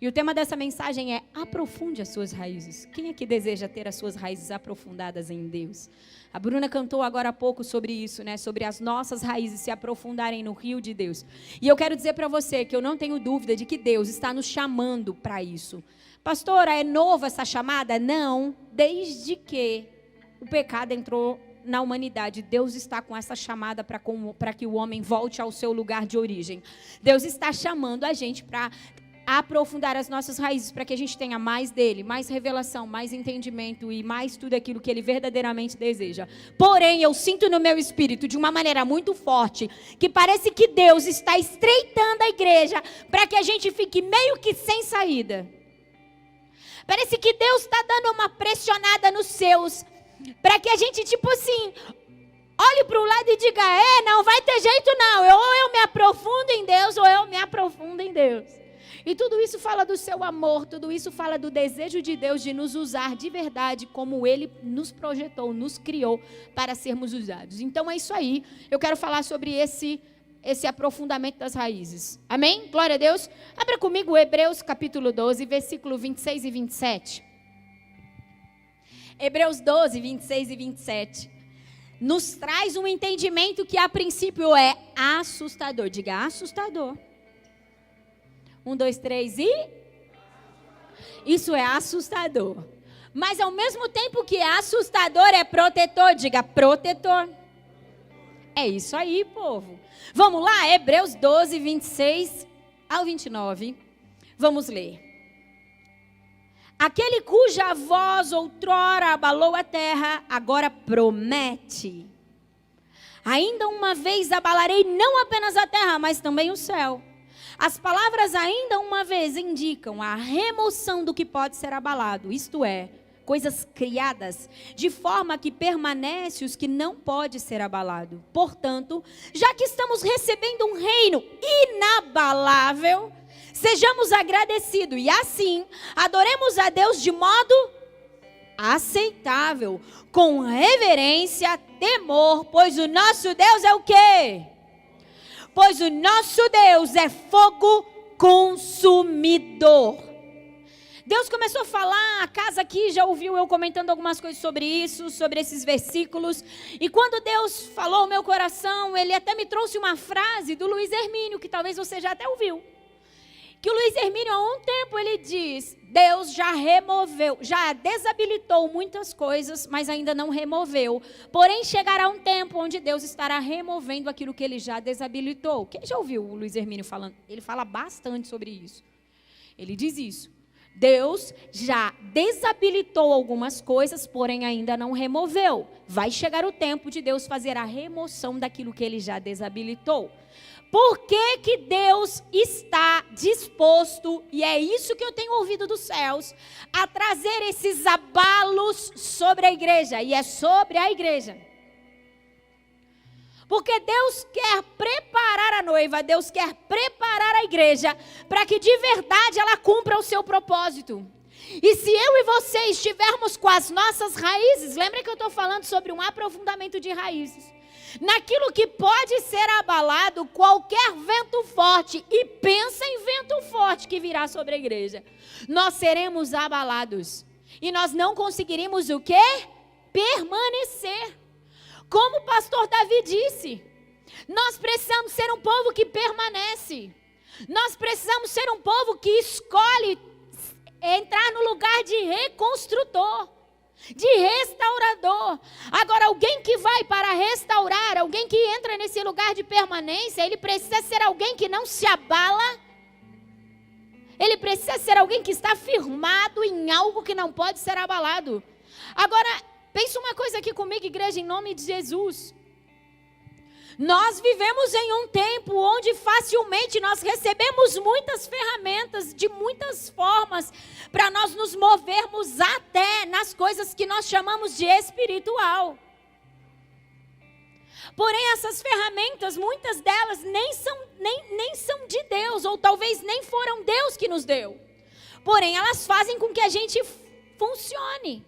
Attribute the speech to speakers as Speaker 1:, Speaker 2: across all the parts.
Speaker 1: E o tema dessa mensagem é: aprofunde as suas raízes. Quem é que deseja ter as suas raízes aprofundadas em Deus? A Bruna cantou agora há pouco sobre isso, né? Sobre as nossas raízes se aprofundarem no rio de Deus. E eu quero dizer para você que eu não tenho dúvida de que Deus está nos chamando para isso. Pastora, é nova essa chamada? Não, desde que o pecado entrou na humanidade, Deus está com essa chamada para que o homem volte ao seu lugar de origem. Deus está chamando a gente para aprofundar as nossas raízes, para que a gente tenha mais dele, mais revelação, mais entendimento e mais tudo aquilo que ele verdadeiramente deseja. Porém, eu sinto no meu espírito, de uma maneira muito forte, que parece que Deus está estreitando a igreja para que a gente fique meio que sem saída. Parece que Deus está dando uma pressionada nos seus, para que a gente, tipo assim, olhe para o lado e diga: não vai ter jeito não, ou eu me aprofundo em Deus, ou eu me aprofundo em Deus. E tudo isso fala do seu amor, tudo isso fala do desejo de Deus de nos usar de verdade, como Ele nos projetou, nos criou para sermos usados. Então é isso aí, eu quero falar sobre esse aprofundamento das raízes. Amém? Glória a Deus. Abra comigo Hebreus capítulo 12, versículo 26 e 27. Hebreus 12, 26 e 27. Nos traz um entendimento que a princípio é assustador. Diga: assustador. 1, 2, 3 e... Isso é assustador. Mas ao mesmo tempo que é assustador, é protetor. Diga: protetor. É isso aí, povo. Vamos lá, Hebreus 12, 26 ao 29. Vamos ler. Aquele cuja voz outrora abalou a terra, agora promete: ainda uma vez abalarei não apenas a terra, mas também o céu. As palavras ainda uma vez indicam a remoção do que pode ser abalado, isto é, coisas criadas, de forma que permanece os que não pode ser abalado. Portanto, já que estamos recebendo um reino inabalável, sejamos agradecidos e assim adoremos a Deus de modo aceitável, com reverência, temor, pois o nosso Deus é o quê? Pois o nosso Deus é fogo consumidor. Deus começou a falar, a casa aqui já ouviu eu comentando algumas coisas sobre isso, sobre esses versículos. E quando Deus falou ao meu coração, Ele até me trouxe uma frase do Luiz Hermínio, que talvez você já até ouviu. Que o Luiz Hermínio, há um tempo, ele diz: Deus já removeu, já desabilitou muitas coisas, mas ainda não removeu. Porém, chegará um tempo onde Deus estará removendo aquilo que Ele já desabilitou. Quem já ouviu o Luiz Hermínio falando? Ele fala bastante sobre isso. Ele diz isso. Deus já desabilitou algumas coisas, porém ainda não removeu. Vai chegar o tempo de Deus fazer a remoção daquilo que Ele já desabilitou. Por que que Deus está disposto, e é isso que eu tenho ouvido dos céus, a trazer esses abalos sobre a igreja? E é sobre a igreja. Porque Deus quer preparar a noiva, Deus quer preparar a igreja, para que de verdade ela cumpra o seu propósito. E se eu e você estivermos com as nossas raízes, lembra que eu estou falando sobre um aprofundamento de raízes. Naquilo que pode ser abalado, qualquer vento forte, e pensa em vento forte que virá sobre a igreja, nós seremos abalados, e nós não conseguiremos o quê? Permanecer. Como o pastor Davi disse, nós precisamos ser um povo que permanece, nós precisamos ser um povo que escolhe entrar no lugar de reconstrutor, de restaurador. Agora, alguém que vai para restaurar, alguém que entra nesse lugar de permanência, ele precisa ser alguém que não se abala, ele precisa ser alguém que está firmado em algo que não pode ser abalado. Agora, pensa uma coisa aqui comigo, igreja, em nome de Jesus. Nós vivemos em um tempo onde facilmente nós recebemos muitas ferramentas, de muitas formas, para nós nos movermos até nas coisas que nós chamamos de espiritual. Porém, essas ferramentas, muitas delas nem são de Deus, ou talvez nem foram Deus que nos deu. Porém, elas fazem com que a gente funcione.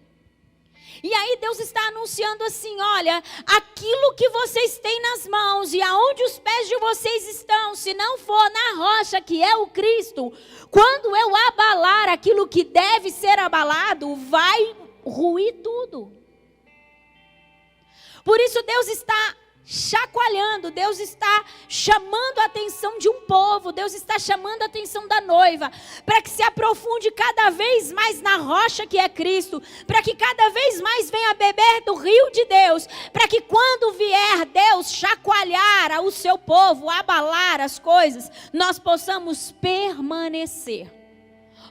Speaker 1: E aí Deus está anunciando assim, olha, aquilo que vocês têm nas mãos e aonde os pés de vocês estão, se não for na rocha que é o Cristo, quando eu abalar aquilo que deve ser abalado, vai ruir tudo. Por isso Deus está chacoalhando, Deus está chamando a atenção de um povo, Deus está chamando a atenção da noiva, para que se aprofunde cada vez mais na rocha que é Cristo, para que cada vez mais venha beber do rio de Deus, para que quando vier Deus chacoalhar o seu povo, abalar as coisas, nós possamos permanecer.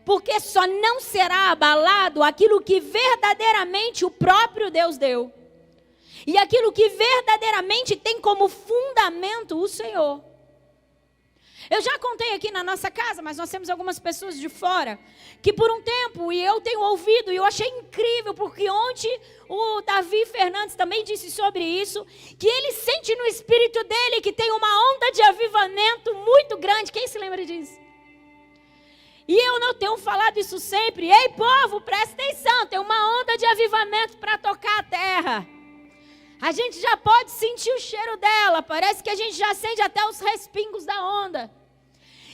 Speaker 1: Porque só não será abalado aquilo que verdadeiramente o próprio Deus deu. E aquilo que verdadeiramente tem como fundamento o Senhor. Eu já contei aqui na nossa casa, mas nós temos algumas pessoas de fora, que por um tempo, e eu tenho ouvido, e eu achei incrível, porque ontem o Davi Fernandes também disse sobre isso, que ele sente no espírito dele que tem uma onda de avivamento muito grande. Quem se lembra disso? E eu não tenho falado isso sempre. Ei, povo, presta atenção, tem uma onda de avivamento para tocar a terra. A gente já pode sentir o cheiro dela, parece que a gente já sente até os respingos da onda.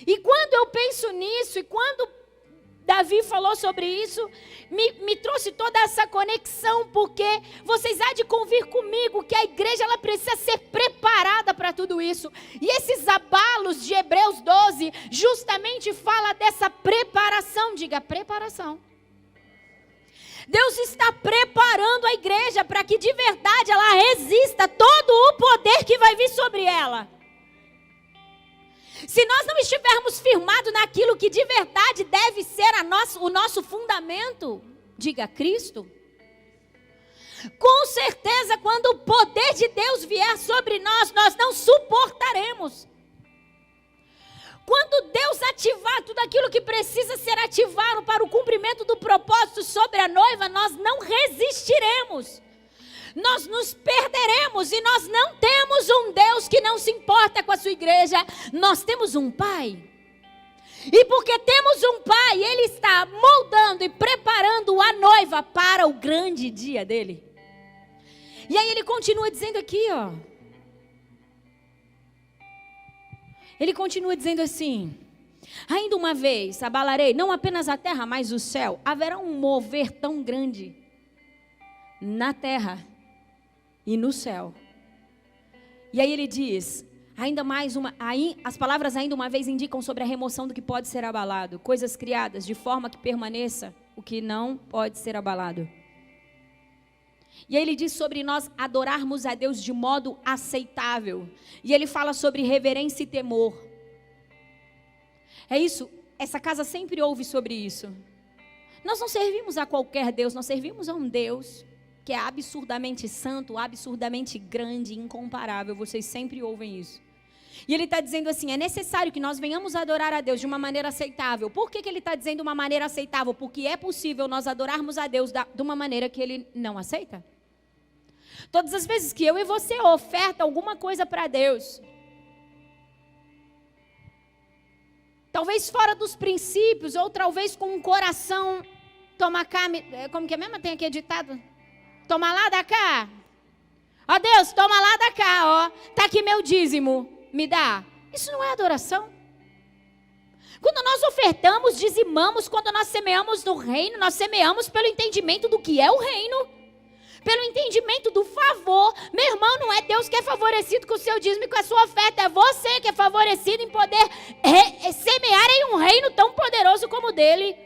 Speaker 1: E quando eu penso nisso, e quando Davi falou sobre isso, me trouxe toda essa conexão, porque vocês há de convir comigo que a igreja ela precisa ser preparada para tudo isso. E esses abalos de Hebreus 12 justamente fala dessa preparação, diga preparação. Deus está preparando a igreja para que de verdade ela resista todo o poder que vai vir sobre ela. Se nós não estivermos firmados naquilo que de verdade deve ser o nosso fundamento, diga Cristo, com certeza quando o poder de Deus vier sobre nós, nós não suportaremos. Quando Deus ativar tudo aquilo que precisa ser ativado para o cumprimento do propósito sobre a noiva, nós não resistiremos. Nós nos perderemos e nós não temos um Deus que não se importa com a sua igreja. Nós temos um Pai. E porque temos um Pai, Ele está moldando e preparando a noiva para o grande dia dele. E aí Ele continua dizendo aqui, ó. Ele continua dizendo assim: ainda uma vez abalarei não apenas a terra, mas o céu. Haverá um mover tão grande na terra e no céu. E aí ele diz, as palavras ainda uma vez indicam sobre a remoção do que pode ser abalado. Coisas criadas de forma que permaneça o que não pode ser abalado. E aí ele diz sobre nós adorarmos a Deus de modo aceitável. E ele fala sobre reverência e temor. É isso, essa casa sempre ouve sobre isso. Nós não servimos a qualquer Deus, nós servimos a um Deus que é absurdamente santo, absurdamente grande, incomparável. Vocês sempre ouvem isso. E ele está dizendo assim, é necessário que nós venhamos adorar a Deus de uma maneira aceitável. Por que ele está dizendo uma maneira aceitável? Porque é possível nós adorarmos a Deus de uma maneira que Ele não aceita. Todas as vezes que eu e você oferta alguma coisa para Deus, talvez fora dos princípios, ou talvez com um coração, toma cá, como que é mesmo? Tem aqui ditado? Toma lá da cá. Ó Deus, toma lá da cá, ó. Tá aqui meu dízimo, me dá. Isso não é adoração. Quando nós ofertamos, dizimamos, quando nós semeamos no reino, nós semeamos pelo entendimento do que é o reino. Pelo entendimento do favor. Meu irmão, não é Deus que é favorecido com o seu dízimo e com a sua oferta. É você que é favorecido em poder semear em um reino tão poderoso como o dele.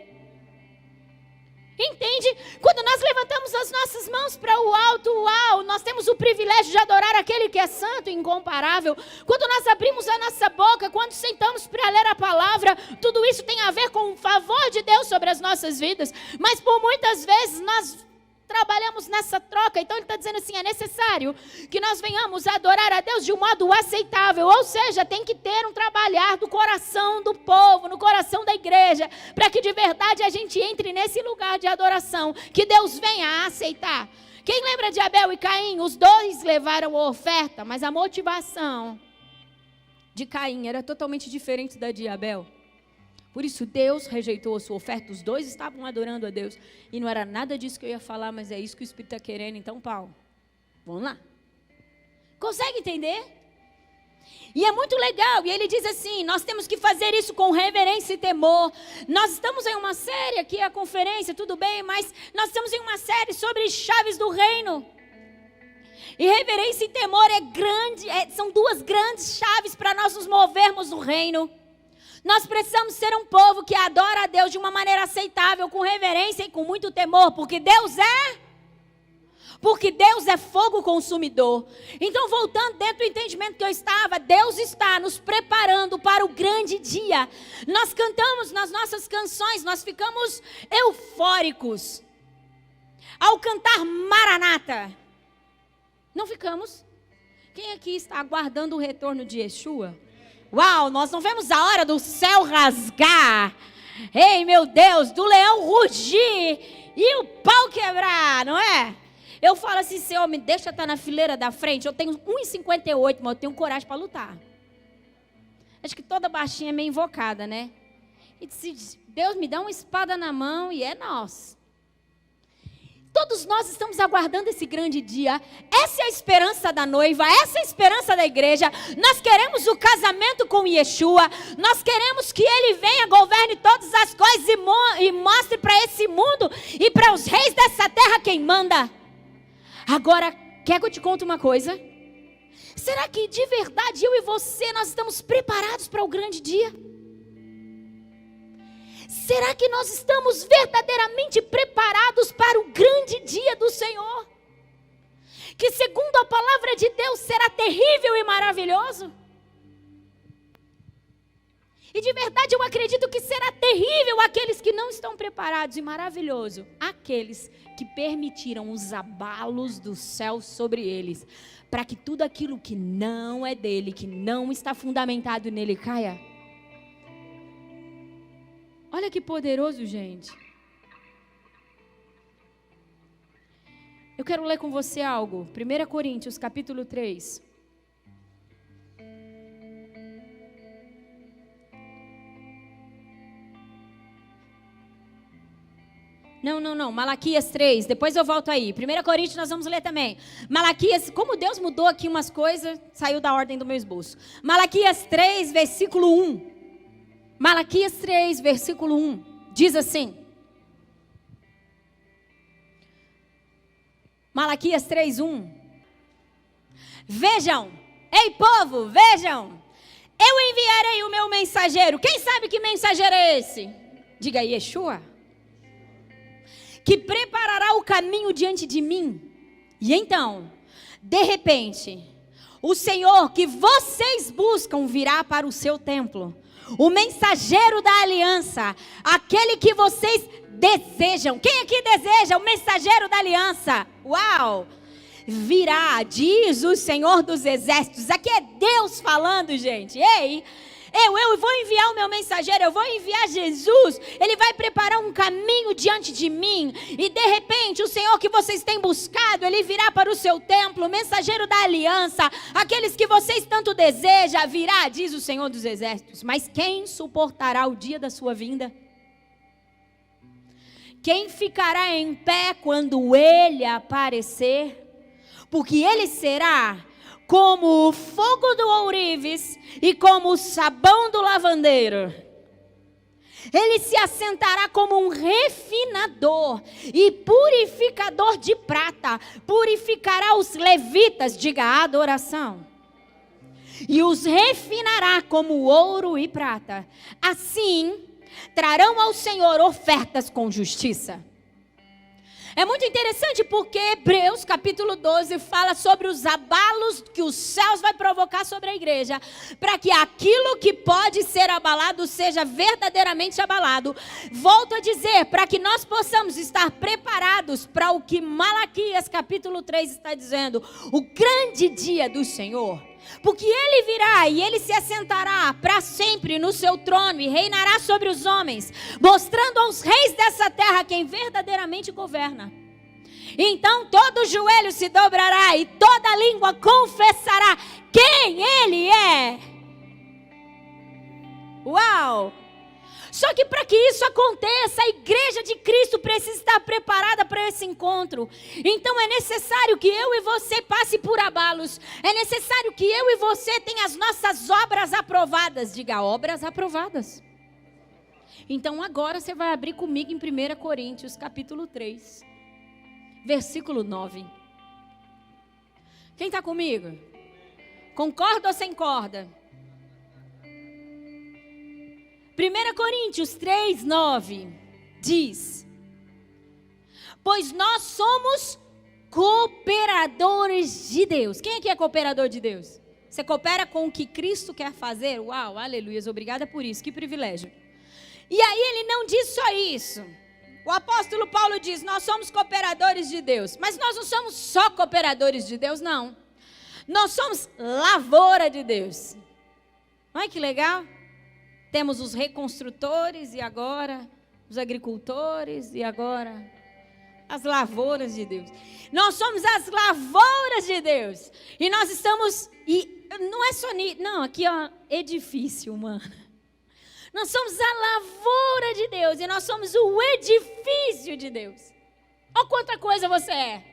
Speaker 1: Entende? Quando nós levantamos as nossas mãos para o alto, uau, nós temos o privilégio de adorar aquele que é santo e incomparável. Quando nós abrimos a nossa boca, quando sentamos para ler a palavra, tudo isso tem a ver com o favor de Deus sobre as nossas vidas. Mas por muitas vezes nós trabalhamos nessa troca. Então ele está dizendo assim, é necessário que nós venhamos a adorar a Deus de um modo aceitável, ou seja, tem que ter um trabalhar do coração do povo, no coração da igreja, para que de verdade a gente entre nesse lugar de adoração, que Deus venha a aceitar. Quem lembra de Abel e Caim? Os dois levaram a oferta, mas a motivação de Caim era totalmente diferente da de Abel. Por isso Deus rejeitou a sua oferta. Os dois estavam adorando a Deus. E não era nada disso que eu ia falar, mas é isso que o Espírito está querendo. Então, Paulo, vamos lá. Consegue entender? E é muito legal. E ele diz assim, nós temos que fazer isso com reverência e temor. Nós estamos em uma série aqui, a conferência, tudo bem, mas nós estamos em uma série sobre chaves do reino. E reverência e temor são duas grandes chaves para nós nos movermos no reino. Nós precisamos ser um povo que adora a Deus de uma maneira aceitável, com reverência e com muito temor, porque Deus é fogo consumidor. Então, voltando dentro do entendimento que eu estava, Deus está nos preparando para o grande dia. Nós cantamos nas nossas canções, nós ficamos eufóricos ao cantar Maranata. Não ficamos? Quem aqui está aguardando o retorno de Yeshua? Uau, nós não vemos a hora do céu rasgar. Ei, meu Deus, do leão rugir e o pau quebrar, não é? Eu falo assim, Senhor, me deixa estar na fileira da frente. Eu tenho 1,58, mas eu tenho coragem para lutar. Acho que toda baixinha é meio invocada, né? E disse, Deus me dá uma espada na mão e é nosso. Todos nós estamos aguardando esse grande dia. Essa é a esperança da noiva, essa é a esperança da igreja. Nós queremos o casamento com Yeshua. Nós queremos que Ele venha, governe todas as coisas e mostre para esse mundo e para os reis dessa terra quem manda. Agora, quer que eu te conte uma coisa? Será que de verdade eu e você nós estamos preparados para o grande dia? Será que nós estamos verdadeiramente preparados para o grande dia do Senhor? Que segundo a palavra de Deus será terrível e maravilhoso? E de verdade eu acredito que será terrível aqueles que não estão preparados e maravilhoso aqueles que permitiram os abalos do céu sobre eles, para que tudo aquilo que não é dele, que não está fundamentado nele caia. Olha que poderoso, gente. Eu quero ler com você algo. 1 Coríntios, capítulo 3. Não. Malaquias 3. Depois eu volto aí. 1 Coríntios nós vamos ler também. Malaquias, como Deus mudou aqui umas coisas, saiu da ordem do meu esboço. Malaquias 3, versículo 1. Malaquias 3, versículo 1, diz assim. Malaquias 3, 1. Vejam, ei povo, vejam. Eu enviarei o meu mensageiro. Quem sabe que mensageiro é esse? Diga aí, Yeshua. Que preparará o caminho diante de mim. E então, de repente, o Senhor que vocês buscam virá para o seu templo. O mensageiro da aliança, aquele que vocês desejam. Quem aqui deseja o mensageiro da aliança? Uau! Virá, diz o Senhor dos exércitos. Aqui é Deus falando, gente. Ei, eu vou enviar o meu mensageiro, eu vou enviar Jesus. Ele vai preparar um caminho diante de mim. E de repente o Senhor que vocês têm buscado, Ele virá para o seu templo. O mensageiro da aliança, aqueles que vocês tanto desejam, virá, diz o Senhor dos exércitos. Mas quem suportará o dia da sua vinda? Quem ficará em pé quando Ele aparecer? Porque Ele será como o fogo do ourives e como o sabão do lavandeiro. Ele se assentará como um refinador e purificador de prata. Purificará os levitas, diga adoração. E os refinará como ouro e prata. Assim, trarão ao Senhor ofertas com justiça. É muito interessante porque Hebreus capítulo 12 fala sobre os abalos que os céus vai provocar sobre a igreja, para que aquilo que pode ser abalado seja verdadeiramente abalado. Volto a dizer, para que nós possamos estar preparados para o que Malaquias capítulo 3 está dizendo, o grande dia do Senhor. Porque Ele virá e Ele se assentará para sempre no seu trono e reinará sobre os homens, mostrando aos reis dessa terra quem verdadeiramente governa. Então todo joelho se dobrará e toda língua confessará quem Ele é. Uau! Só que para que isso aconteça, a igreja de Cristo precisa estar preparada para esse encontro. Então é necessário que eu e você passe por abalos. É necessário que eu e você tenha as nossas obras aprovadas. Diga, obras aprovadas. Então agora você vai abrir comigo em 1 Coríntios, capítulo 3, versículo 9. Quem está comigo? Concorda ou sem corda? 1 Coríntios 3, 9 diz: pois nós somos cooperadores de Deus. Quem aqui é cooperador de Deus? Você coopera com o que Cristo quer fazer? Uau, aleluia, obrigada por isso, que privilégio. E aí ele não diz só isso. O apóstolo Paulo diz, nós somos cooperadores de Deus. Mas nós não somos só cooperadores de Deus, não. Nós somos lavoura de Deus. Olha que legal. Temos os reconstrutores e agora os agricultores e agora as lavouras de Deus. Nós somos as lavouras de Deus. E nós estamos, e não é só, não, aqui ó, edifício humano. Nós somos a lavoura de Deus e nós somos o edifício de Deus. Olha quanta coisa você é.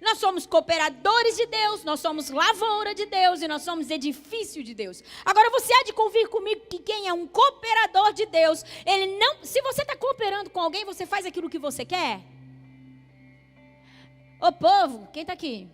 Speaker 1: Nós somos cooperadores de Deus, nós somos lavoura de Deus e nós somos edifício de Deus. Agora você há de convir comigo que quem é um cooperador de Deus, ele não, se você está cooperando com alguém, você faz aquilo que você quer? Ô povo, quem está aqui?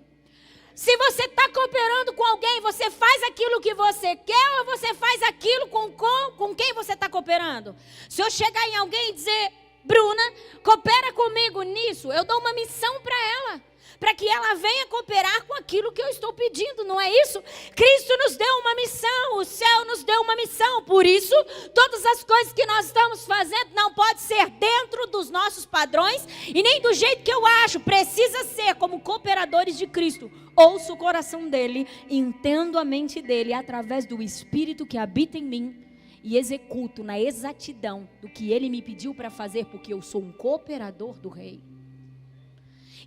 Speaker 1: Se você está cooperando com alguém, você faz aquilo que você quer ou você faz aquilo com quem você está cooperando? Se eu chegar em alguém e dizer, Bruna, coopera comigo nisso, eu dou uma missão para ela. Para que ela venha cooperar com aquilo que eu estou pedindo, não é isso? Cristo nos deu uma missão, o céu nos deu uma missão. Por isso, todas as coisas que nós estamos fazendo não pode ser dentro dos nossos padrões e nem do jeito que eu acho. Precisa ser como cooperadores de Cristo. Ouço o coração dele, entendo a mente dele através do Espírito que habita em mim e executo na exatidão do que ele me pediu para fazer, porque eu sou um cooperador do Rei.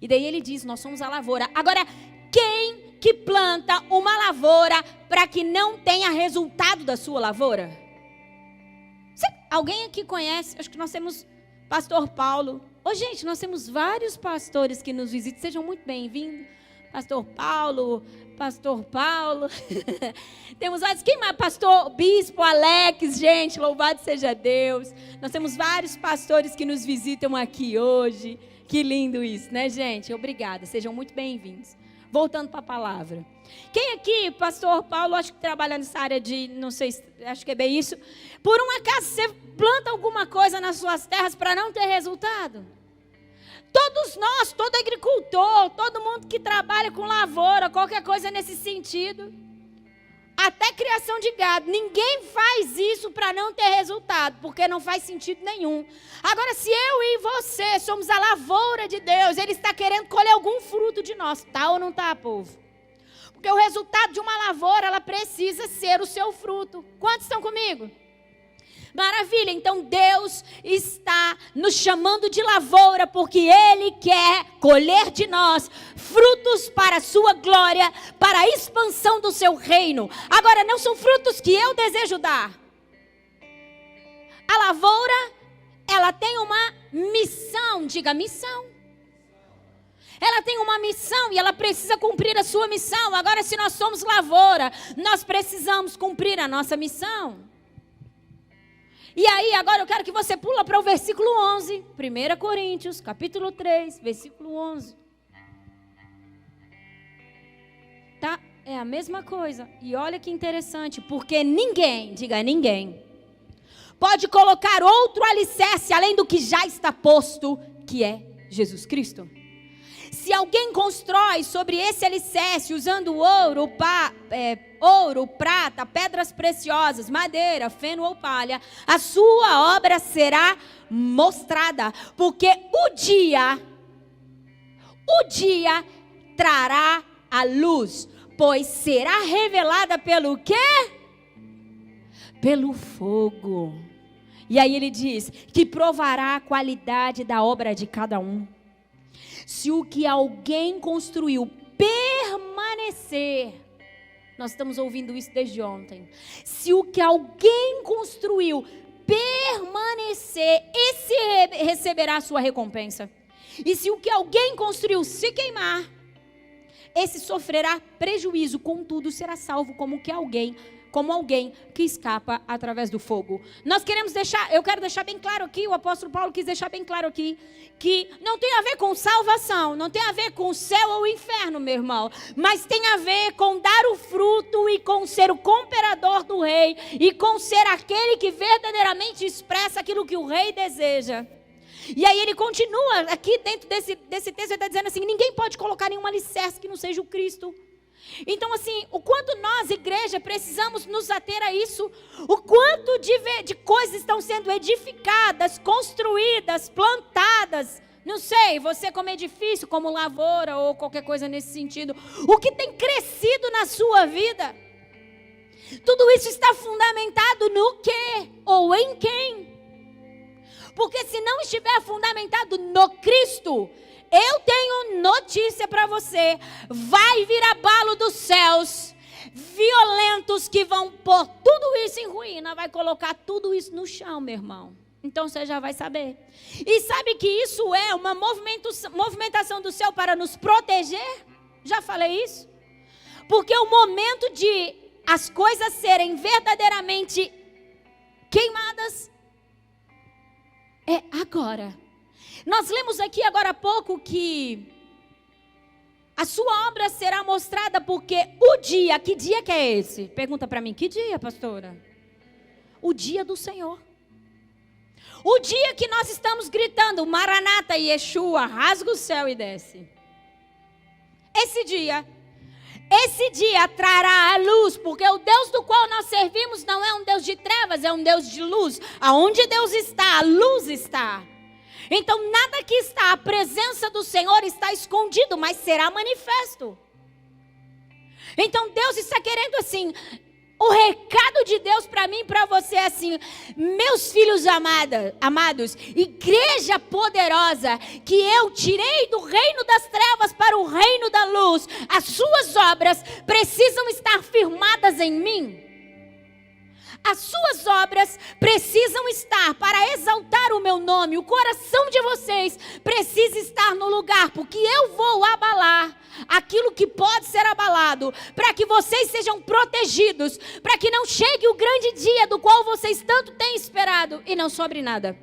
Speaker 1: E daí ele diz, nós somos a lavoura. Agora, quem que planta uma lavoura para que não tenha resultado da sua lavoura? Alguém aqui conhece? Acho que nós temos pastor Paulo. Ô gente, nós temos vários pastores que nos visitam. Sejam muito bem-vindos. Pastor Paulo. Temos vários. Quem mais? Pastor Bispo Alex, gente, louvado seja Deus. Nós temos vários pastores que nos visitam aqui hoje. Que lindo isso, né, gente? Obrigada, sejam muito bem-vindos. Voltando para a palavra. Quem aqui, pastor Paulo, acho que trabalha nessa área de, não sei, acho que é bem isso. Por um acaso você planta alguma coisa nas suas terras para não ter resultado? Todos nós, todo agricultor, todo mundo que trabalha com lavoura, qualquer coisa nesse sentido. Até criação de gado, ninguém faz isso para não ter resultado, porque não faz sentido nenhum. Agora, se eu e você somos a lavoura de Deus, Ele está querendo colher algum fruto de nós, tá ou não tá, povo? Porque o resultado de uma lavoura, ela precisa ser o seu fruto. Quantos estão comigo? Maravilha, então Deus está nos chamando de lavoura porque Ele quer colher de nós frutos para a sua glória, para a expansão do seu reino. Agora, não são frutos que eu desejo dar. A lavoura, ela tem uma missão, diga missão. Ela tem uma missão e ela precisa cumprir a sua missão. Agora, se nós somos lavoura, nós precisamos cumprir a nossa missão. E aí, agora eu quero que você pula para o versículo 11. 1 Coríntios, capítulo 3, versículo 11. Tá? É a mesma coisa. E olha que interessante, porque ninguém, diga ninguém, pode colocar outro alicerce além do que já está posto, que é Jesus Cristo. Se alguém constrói sobre esse alicerce usando ouro, prata, pedras preciosas, madeira, feno ou palha, a sua obra será mostrada, porque o dia trará a luz, pois será revelada pelo quê? Pelo fogo. E aí ele diz que provará a qualidade da obra de cada um. Se o que alguém construiu permanecer, nós estamos ouvindo isso desde ontem. Se o que alguém construiu permanecer, esse receberá a sua recompensa. E se o que alguém construiu se queimar, esse sofrerá prejuízo, contudo será salvo como alguém que escapa através do fogo. Eu quero deixar bem claro aqui, o apóstolo Paulo quis deixar bem claro aqui, que não tem a ver com salvação, não tem a ver com o céu ou o inferno, meu irmão, mas tem a ver com dar o fruto e com ser o cooperador do rei e com ser aquele que verdadeiramente expressa aquilo que o rei deseja. E aí ele continua aqui dentro desse texto, ele está dizendo assim, ninguém pode colocar nenhum alicerce que não seja o Cristo. Então assim, o quanto nós, igreja, precisamos nos ater a isso, o quanto de coisas estão sendo edificadas, construídas, plantadas, não sei, você como edifício, como lavoura ou qualquer coisa nesse sentido, o que tem crescido na sua vida, tudo isso está fundamentado no quê? Ou em quem? Porque se não estiver fundamentado no Cristo, eu tenho notícia para você, vai vir abalo dos céus, violentos que vão pôr tudo isso em ruína, vai colocar tudo isso no chão, meu irmão. Então você já vai saber. E sabe que isso é uma movimentação do céu para nos proteger? Já falei isso? Porque o momento de as coisas serem verdadeiramente queimadas é agora. Nós lemos aqui agora há pouco que a sua obra será mostrada porque o dia, que dia que é esse? Pergunta para mim, que dia, pastora? O dia do Senhor. O dia que nós estamos gritando, Maranata, Yeshua, rasga o céu e desce. Esse dia trará a luz, porque o Deus do qual nós servimos não é um Deus de trevas, é um Deus de luz. Aonde Deus está, a luz está. Então nada que está, a presença do Senhor está escondido, mas será manifesto. Então Deus está querendo assim, o recado de Deus para mim e para você é assim, meus filhos amados, igreja poderosa, que eu tirei do reino das trevas para o reino da luz, as suas obras precisam estar firmadas em mim. As suas obras precisam estar para exaltar o meu nome. O coração de vocês precisa estar no lugar, porque eu vou abalar aquilo que pode ser abalado, para que vocês sejam protegidos, para que não chegue o grande dia do qual vocês tanto têm esperado e não sobre nada.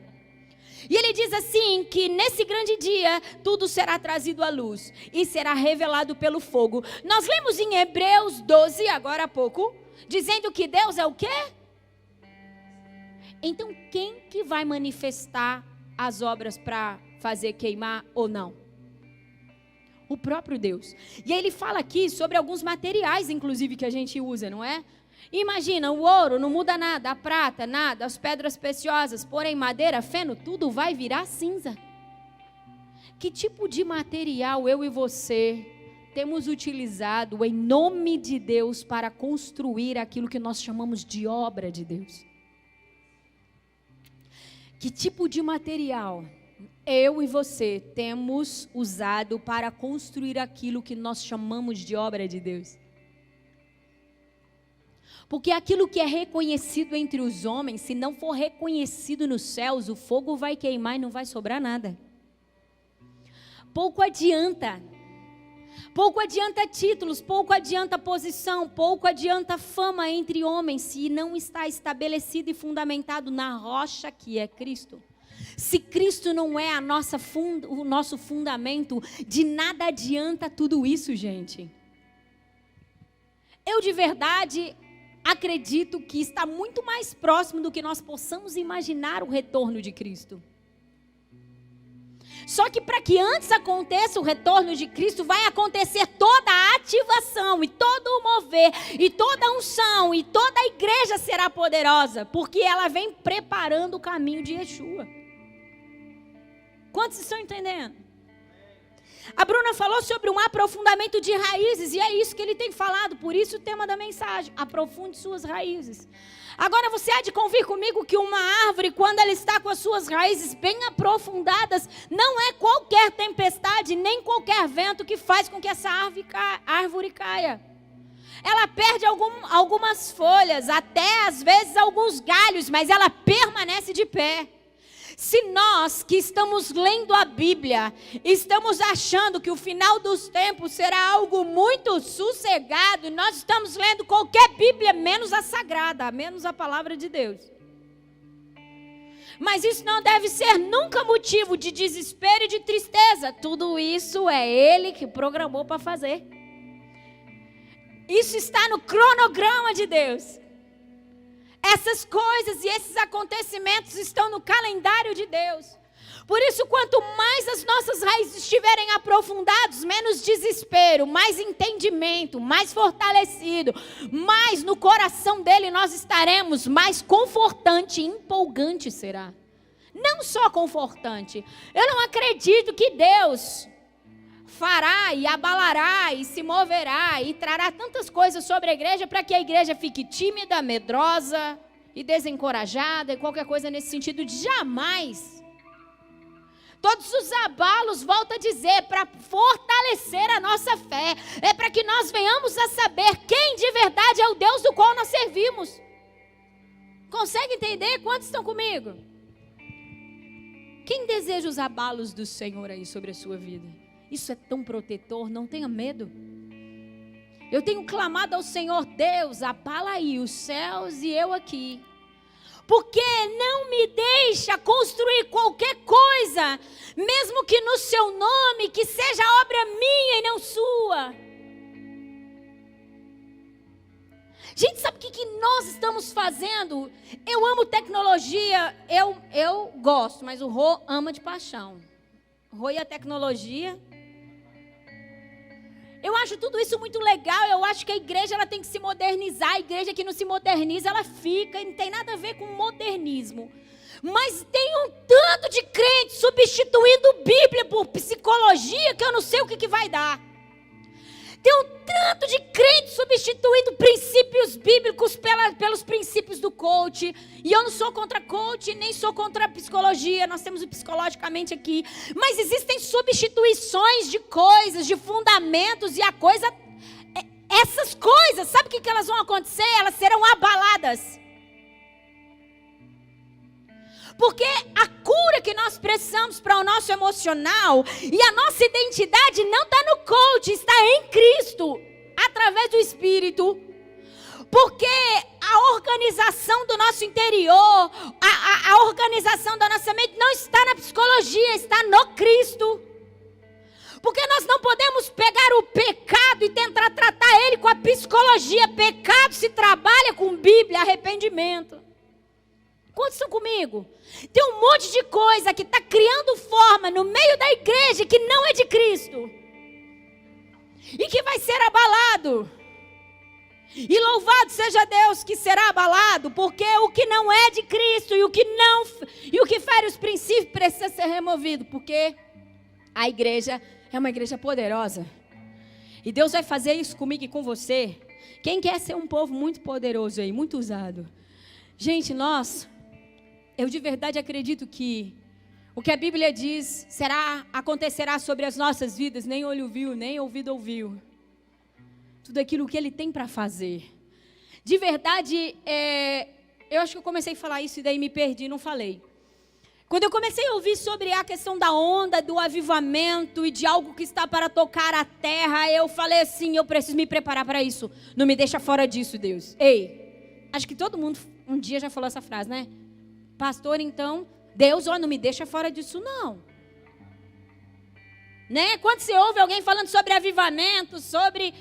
Speaker 1: E ele diz assim, que nesse grande dia, tudo será trazido à luz e será revelado pelo fogo. Nós lemos em Hebreus 12, agora há pouco, dizendo que Deus é o quê? Então, quem que vai manifestar as obras para fazer queimar ou não? O próprio Deus. E aí ele fala aqui sobre alguns materiais, inclusive, que a gente usa, não é? Imagina, o ouro não muda nada, a prata, nada, as pedras preciosas, porém madeira, feno, tudo vai virar cinza. Que tipo de material eu e você temos utilizado em nome de Deus para construir aquilo que nós chamamos de obra de Deus? Que tipo de material eu e você temos usado para construir aquilo que nós chamamos de obra de Deus? Porque aquilo que é reconhecido entre os homens, se não for reconhecido nos céus, o fogo vai queimar e não vai sobrar nada. Pouco adianta títulos, pouco adianta posição, pouco adianta fama entre homens, se não está estabelecido e fundamentado na rocha que é Cristo. Se Cristo não é o nosso fundamento, de nada adianta tudo isso, gente. Eu de verdade acredito que está muito mais próximo do que nós possamos imaginar o retorno de Cristo. Só que para que antes aconteça o retorno de Cristo, vai acontecer toda a ativação, e todo o mover, e toda a unção, e toda a igreja será poderosa, porque ela vem preparando o caminho de Yeshua. Quantos estão entendendo? A Bruna falou sobre um aprofundamento de raízes, e é isso que ele tem falado, por isso o tema da mensagem, aprofunde suas raízes. Agora você há de convir comigo que uma árvore, quando ela está com as suas raízes bem aprofundadas, não é qualquer tempestade, nem qualquer vento que faz com que essa árvore caia. ela perde algumas folhas, até às vezes alguns galhos, mas ela permanece de pé. Se nós que estamos lendo a Bíblia, estamos achando que o final dos tempos será algo muito sossegado, nós estamos lendo qualquer Bíblia, menos a Sagrada, menos a Palavra de Deus. Mas isso não deve ser nunca motivo de desespero e de tristeza. Tudo isso é Ele que programou para fazer. Isso está no cronograma de Deus. Essas coisas e esses acontecimentos estão no calendário de Deus. Por isso, quanto mais as nossas raízes estiverem aprofundadas, menos desespero, mais entendimento, mais fortalecido, mais no coração dele nós estaremos, mais confortante e empolgante será. Não só confortante. Eu não acredito que Deus fará e abalará e se moverá e trará tantas coisas sobre a igreja para que a igreja fique tímida, medrosa e desencorajada e qualquer coisa nesse sentido. Jamais. Todos os abalos, volto a dizer, para fortalecer a nossa fé, é para que nós venhamos a saber quem de verdade é o Deus do qual nós servimos. Consegue entender? Quantos estão comigo? Quem deseja os abalos do Senhor aí sobre a sua vida? Isso é tão protetor, não tenha medo. Eu tenho clamado ao Senhor, Deus, abala aí os céus e eu aqui. Porque não me deixa construir qualquer coisa, mesmo que no seu nome, que seja obra minha e não sua. Gente, sabe o que nós estamos fazendo? Eu amo tecnologia, eu gosto, mas o Rô ama de paixão. O Rô e a tecnologia. Eu acho tudo isso muito legal, eu acho que a igreja ela tem que se modernizar, a igreja que não se moderniza, ela fica, e não tem nada a ver com modernismo. Mas tem um tanto de crente substituindo Bíblia por psicologia que eu não sei o que vai dar. Tem um tanto de crente substituindo princípios bíblicos pelos princípios do coach. E eu não sou contra coach, nem sou contra a psicologia. Nós temos o psicologicamente aqui. Mas existem substituições de coisas, de fundamentos. E a coisa... Essas coisas, sabe o que elas vão acontecer? Elas serão abaladas. Porque a cura que nós precisamos para o nosso emocional e a nossa identidade não está no coach, está em Cristo, através do Espírito. Porque a organização do nosso interior, a organização da nossa mente não está na psicologia, está no Cristo. Porque nós não podemos pegar o pecado e tentar tratar ele com a psicologia. Pecado se trabalha com Bíblia, arrependimento. Quantos estão comigo? Tem um monte de coisa que está criando forma no meio da igreja que não é de Cristo. E que vai ser abalado. E louvado seja Deus que será abalado, porque o que não é de Cristo e o que fere os princípios precisa ser removido, porque a igreja é uma igreja poderosa. E Deus vai fazer isso comigo e com você. Quem quer ser um povo muito poderoso aí, muito usado? Gente, eu de verdade acredito que o que a Bíblia diz acontecerá sobre as nossas vidas, nem olho viu, nem ouvido ouviu. Tudo aquilo que Ele tem para fazer. De verdade, eu acho que eu comecei a falar isso e daí me perdi, não falei. Quando eu comecei a ouvir sobre a questão da onda, do avivamento e de algo que está para tocar a terra, eu falei assim, eu preciso me preparar para isso. Não me deixa fora disso, Deus. Ei, acho que todo mundo um dia já falou essa frase, né? Pastor, então, Deus, não me deixa fora disso, não. Né? Quando você ouve alguém falando sobre avivamento, sobre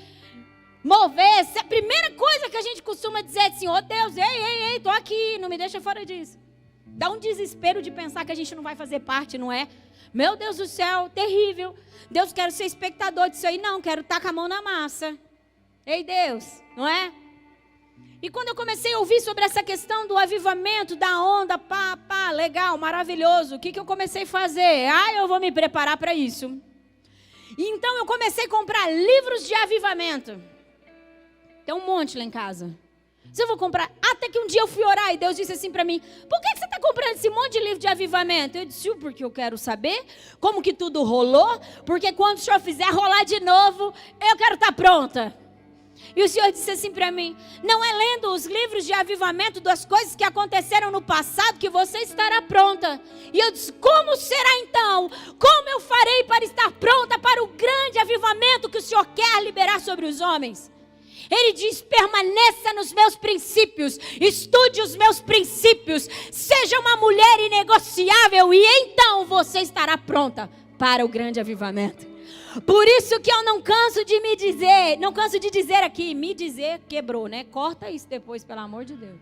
Speaker 1: mover-se, a primeira coisa que a gente costuma dizer é assim, Deus, ei, tô aqui, não me deixa fora disso. Dá um desespero de pensar que a gente não vai fazer parte, não é? Meu Deus do céu, terrível. Deus, quero ser espectador disso aí. Não, quero estar com a mão na massa. Ei, Deus, não é? E quando eu comecei a ouvir sobre essa questão do avivamento, da onda, legal, maravilhoso, o que eu comecei a fazer? Eu vou me preparar para isso. E então eu comecei a comprar livros de avivamento. Tem um monte lá em casa. Eu vou comprar. Até que um dia eu fui orar e Deus disse assim para mim, por que você está comprando esse monte de livro de avivamento? Eu disse, porque eu quero saber como que tudo rolou, porque quando o Senhor fizer rolar de novo, eu quero estar pronta. E o Senhor disse assim para mim: não é lendo os livros de avivamento das coisas que aconteceram no passado que você estará pronta. E eu disse: como será então? Como eu farei para estar pronta para o grande avivamento que o Senhor quer liberar sobre os homens? Ele diz: permaneça nos meus princípios, estude os meus princípios, seja uma mulher inegociável e então você estará pronta para o grande avivamento. Por isso que eu não canso de dizer aqui, me dizer quebrou, né? Corta isso depois, pelo amor de Deus.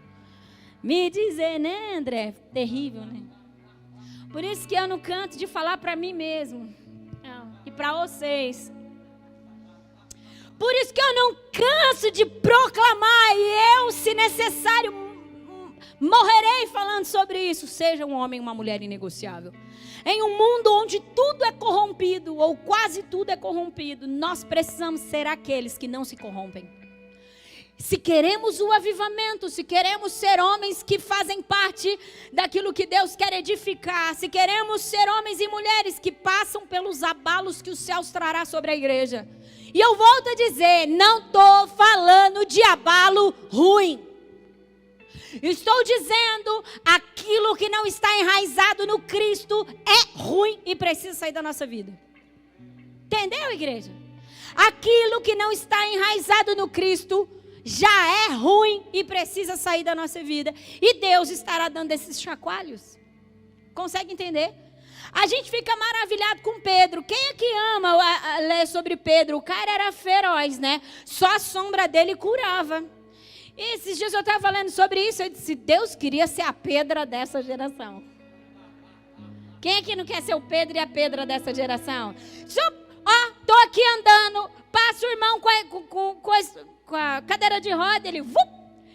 Speaker 1: Me dizer, né, André? Terrível, né? Por isso que eu não canso de falar para mim mesmo e para vocês. Por isso que eu não canso de proclamar, e eu, se necessário, morrerei falando sobre isso. Seja um homem ou uma mulher inegociável. Em um mundo onde tudo é corrompido, ou quase tudo é corrompido, nós precisamos ser aqueles que não se corrompem. Se queremos o avivamento, se queremos ser homens que fazem parte daquilo que Deus quer edificar, se queremos ser homens e mulheres que passam pelos abalos que os céus trará sobre a igreja. E eu volto a dizer, não estou falando de abalo ruim. Estou dizendo, aquilo que não está enraizado no Cristo é ruim e precisa sair da nossa vida. Entendeu, igreja? Aquilo que não está enraizado no Cristo já é ruim e precisa sair da nossa vida. E Deus estará dando esses chacoalhos. Consegue entender? A gente fica maravilhado com Pedro. Quem é que ama ler sobre Pedro? O cara era feroz, né? Só a sombra dele curava. E esses dias eu estava falando sobre isso. Eu disse: Deus queria ser a pedra dessa geração. Quem é que não quer ser o Pedro e a pedra dessa geração? Tô aqui andando, passa o irmão com a cadeira de roda, ele...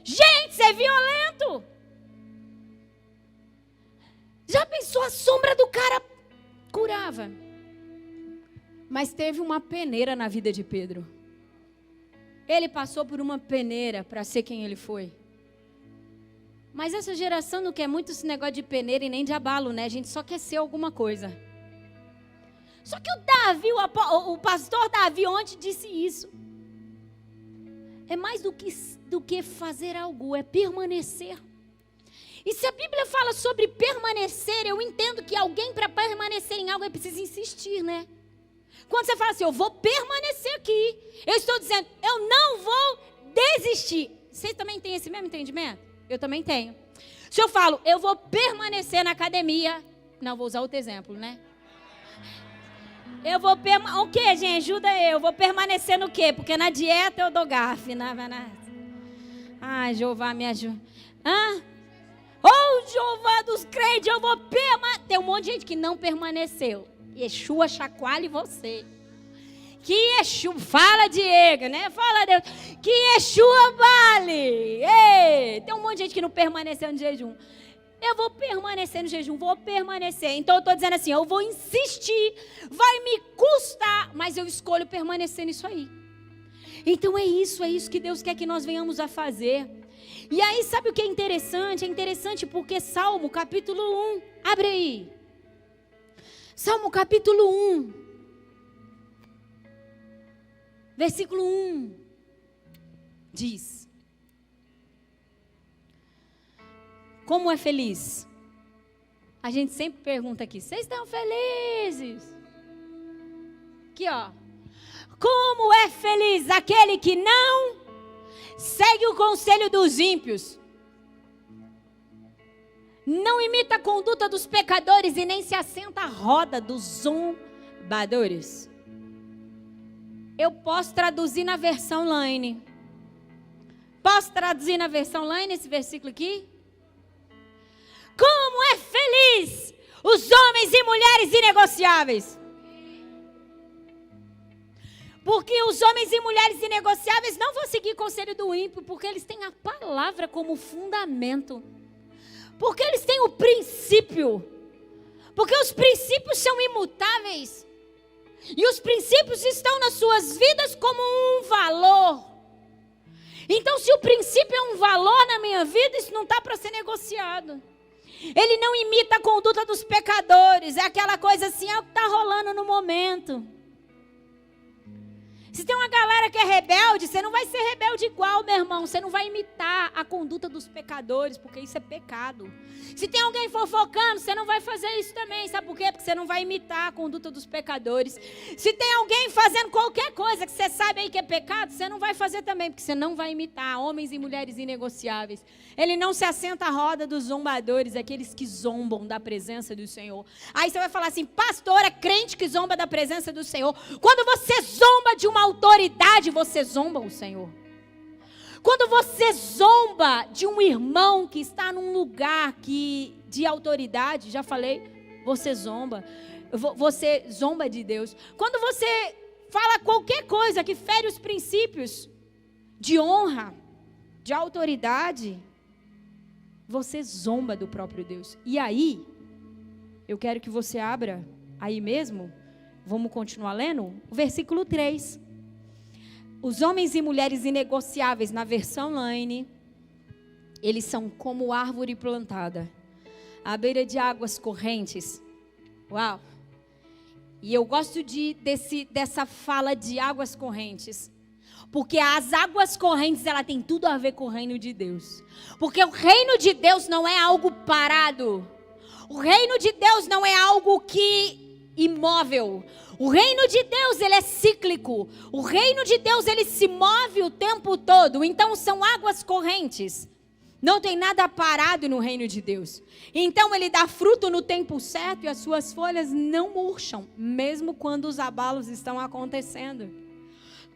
Speaker 1: Gente, você é violento! Já pensou, a sombra do cara curava? Mas teve uma peneira na vida de Pedro. Ele passou por uma peneira para ser quem ele foi. Mas essa geração não quer muito esse negócio de peneira e nem de abalo, né? A gente só quer ser alguma coisa. Só que o Davi, o pastor Davi ontem disse isso. É mais do que fazer algo, é permanecer. E se a Bíblia fala sobre permanecer, eu entendo que alguém para permanecer em algo precisa insistir, né? Quando você fala assim, eu vou permanecer aqui, eu estou dizendo, eu não vou desistir. Vocês também têm esse mesmo entendimento? Eu também tenho. Se eu falo, eu vou permanecer na academia, não, vou usar outro exemplo, né? Eu vou permanecer, o que, gente? Ajuda eu vou permanecer no quê? Porque na dieta eu dou gafe. Ai, Jeová, me ajuda. Jeová dos crentes, eu vou permanecer. Tem um monte de gente que não permaneceu. Yeshua chacoalhe você. Que Yeshua, fala Diego, né? Fala Deus. Que Yeshua vale. Ei, tem um monte de gente que não permaneceu no jejum. Eu vou permanecer no jejum, vou permanecer. Então eu estou dizendo assim, eu vou insistir, vai me custar, mas eu escolho permanecer nisso aí. Então é isso que Deus quer que nós venhamos a fazer. E aí sabe o que é interessante? É interessante porque Salmo capítulo 1, abre aí. Salmo capítulo 1, versículo 1, diz: como é feliz? A gente sempre pergunta aqui, vocês estão felizes? Aqui ó, como é feliz aquele que não segue o conselho dos ímpios, não imita a conduta dos pecadores e nem se assenta à roda dos zombadores. Eu posso traduzir na versão Laine. Posso traduzir na versão Laine esse versículo aqui? Como é feliz os homens e mulheres inegociáveis. Porque os homens e mulheres inegociáveis não vão seguir o conselho do ímpio, porque eles têm a palavra como fundamento. Porque eles têm o princípio. Porque os princípios são imutáveis. E os princípios estão nas suas vidas como um valor. Então, se o princípio é um valor na minha vida, isso não está para ser negociado. Ele não imita a conduta dos pecadores. É aquela coisa assim, é o que está rolando no momento. Se tem uma galera que é rebelde, você não vai ser rebelde igual, meu irmão. Você não vai imitar a conduta dos pecadores, porque isso é pecado. Se tem alguém fofocando, você não vai fazer isso também. Sabe por quê? Porque você não vai imitar a conduta dos pecadores. Se tem alguém fazendo qualquer coisa que você sabe aí que é pecado, você não vai fazer também, porque você não vai imitar homens e mulheres inegociáveis. Ele não se assenta à roda dos zombadores, aqueles que zombam da presença do Senhor. Aí você vai falar assim, pastora, crente que zomba da presença do Senhor. Quando você zomba de uma autoridade, você zomba o Senhor. Quando você zomba de um irmão que está num lugar de autoridade, já falei, você zomba de Deus. Quando você fala qualquer coisa que fere os princípios de honra, de autoridade, você zomba do próprio Deus. E aí, eu quero que você abra aí mesmo, vamos continuar lendo, o versículo 3. Os homens e mulheres inegociáveis, na versão Laine, eles são como árvore plantada, à beira de águas correntes. Uau! E eu gosto dessa fala de águas correntes, porque as águas correntes, ela tem tudo a ver com o reino de Deus. Porque o reino de Deus não é algo parado. O reino de Deus não é algo imóvel. O reino de Deus, ele é cíclico. O reino de Deus, ele se move o tempo todo. Então, são águas correntes. Não tem nada parado no reino de Deus. Então, ele dá fruto no tempo certo e as suas folhas não murcham, mesmo quando os abalos estão acontecendo.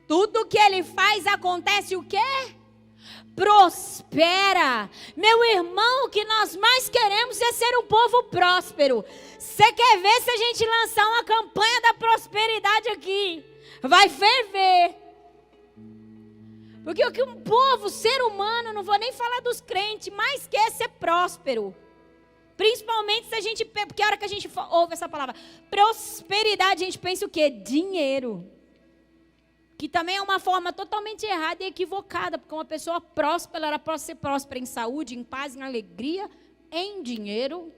Speaker 1: Tudo que ele faz acontece o quê? Prospera. Meu irmão, o que nós mais queremos é ser um povo próspero. Você quer ver se a gente lançar uma campanha da prosperidade aqui? Vai ferver. Porque o que um povo, ser humano, não vou nem falar dos crentes, mais quer ser próspero. Principalmente se a gente, porque a hora que a gente ouve essa palavra prosperidade, a gente pensa o quê? Dinheiro. Que também é uma forma totalmente errada e equivocada, porque uma pessoa próspera, ela pode ser próspera em saúde, em paz, em alegria, em dinheiro,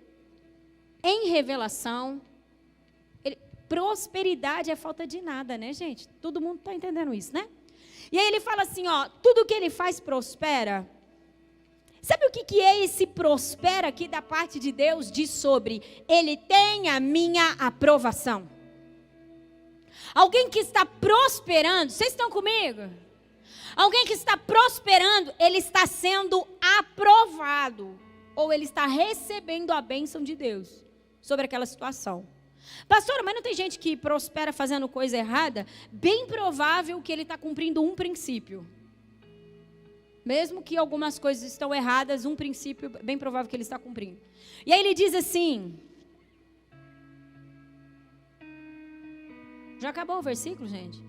Speaker 1: em revelação. Prosperidade é falta de nada, né, gente? Todo mundo está entendendo isso, né? E aí ele fala assim, ó, tudo que ele faz prospera. Sabe o que é esse prospera aqui da parte de Deus? Diz sobre, ele tem a minha aprovação. Alguém que está prosperando, vocês estão comigo? Alguém que está prosperando, ele está sendo aprovado. Ou ele está recebendo a bênção de Deus sobre aquela situação. Pastora, mas não tem gente que prospera fazendo coisa errada? Bem provável que ele está cumprindo um princípio. Mesmo que algumas coisas estão erradas, um princípio bem provável que ele está cumprindo. E aí ele diz assim... Já acabou o versículo, gente?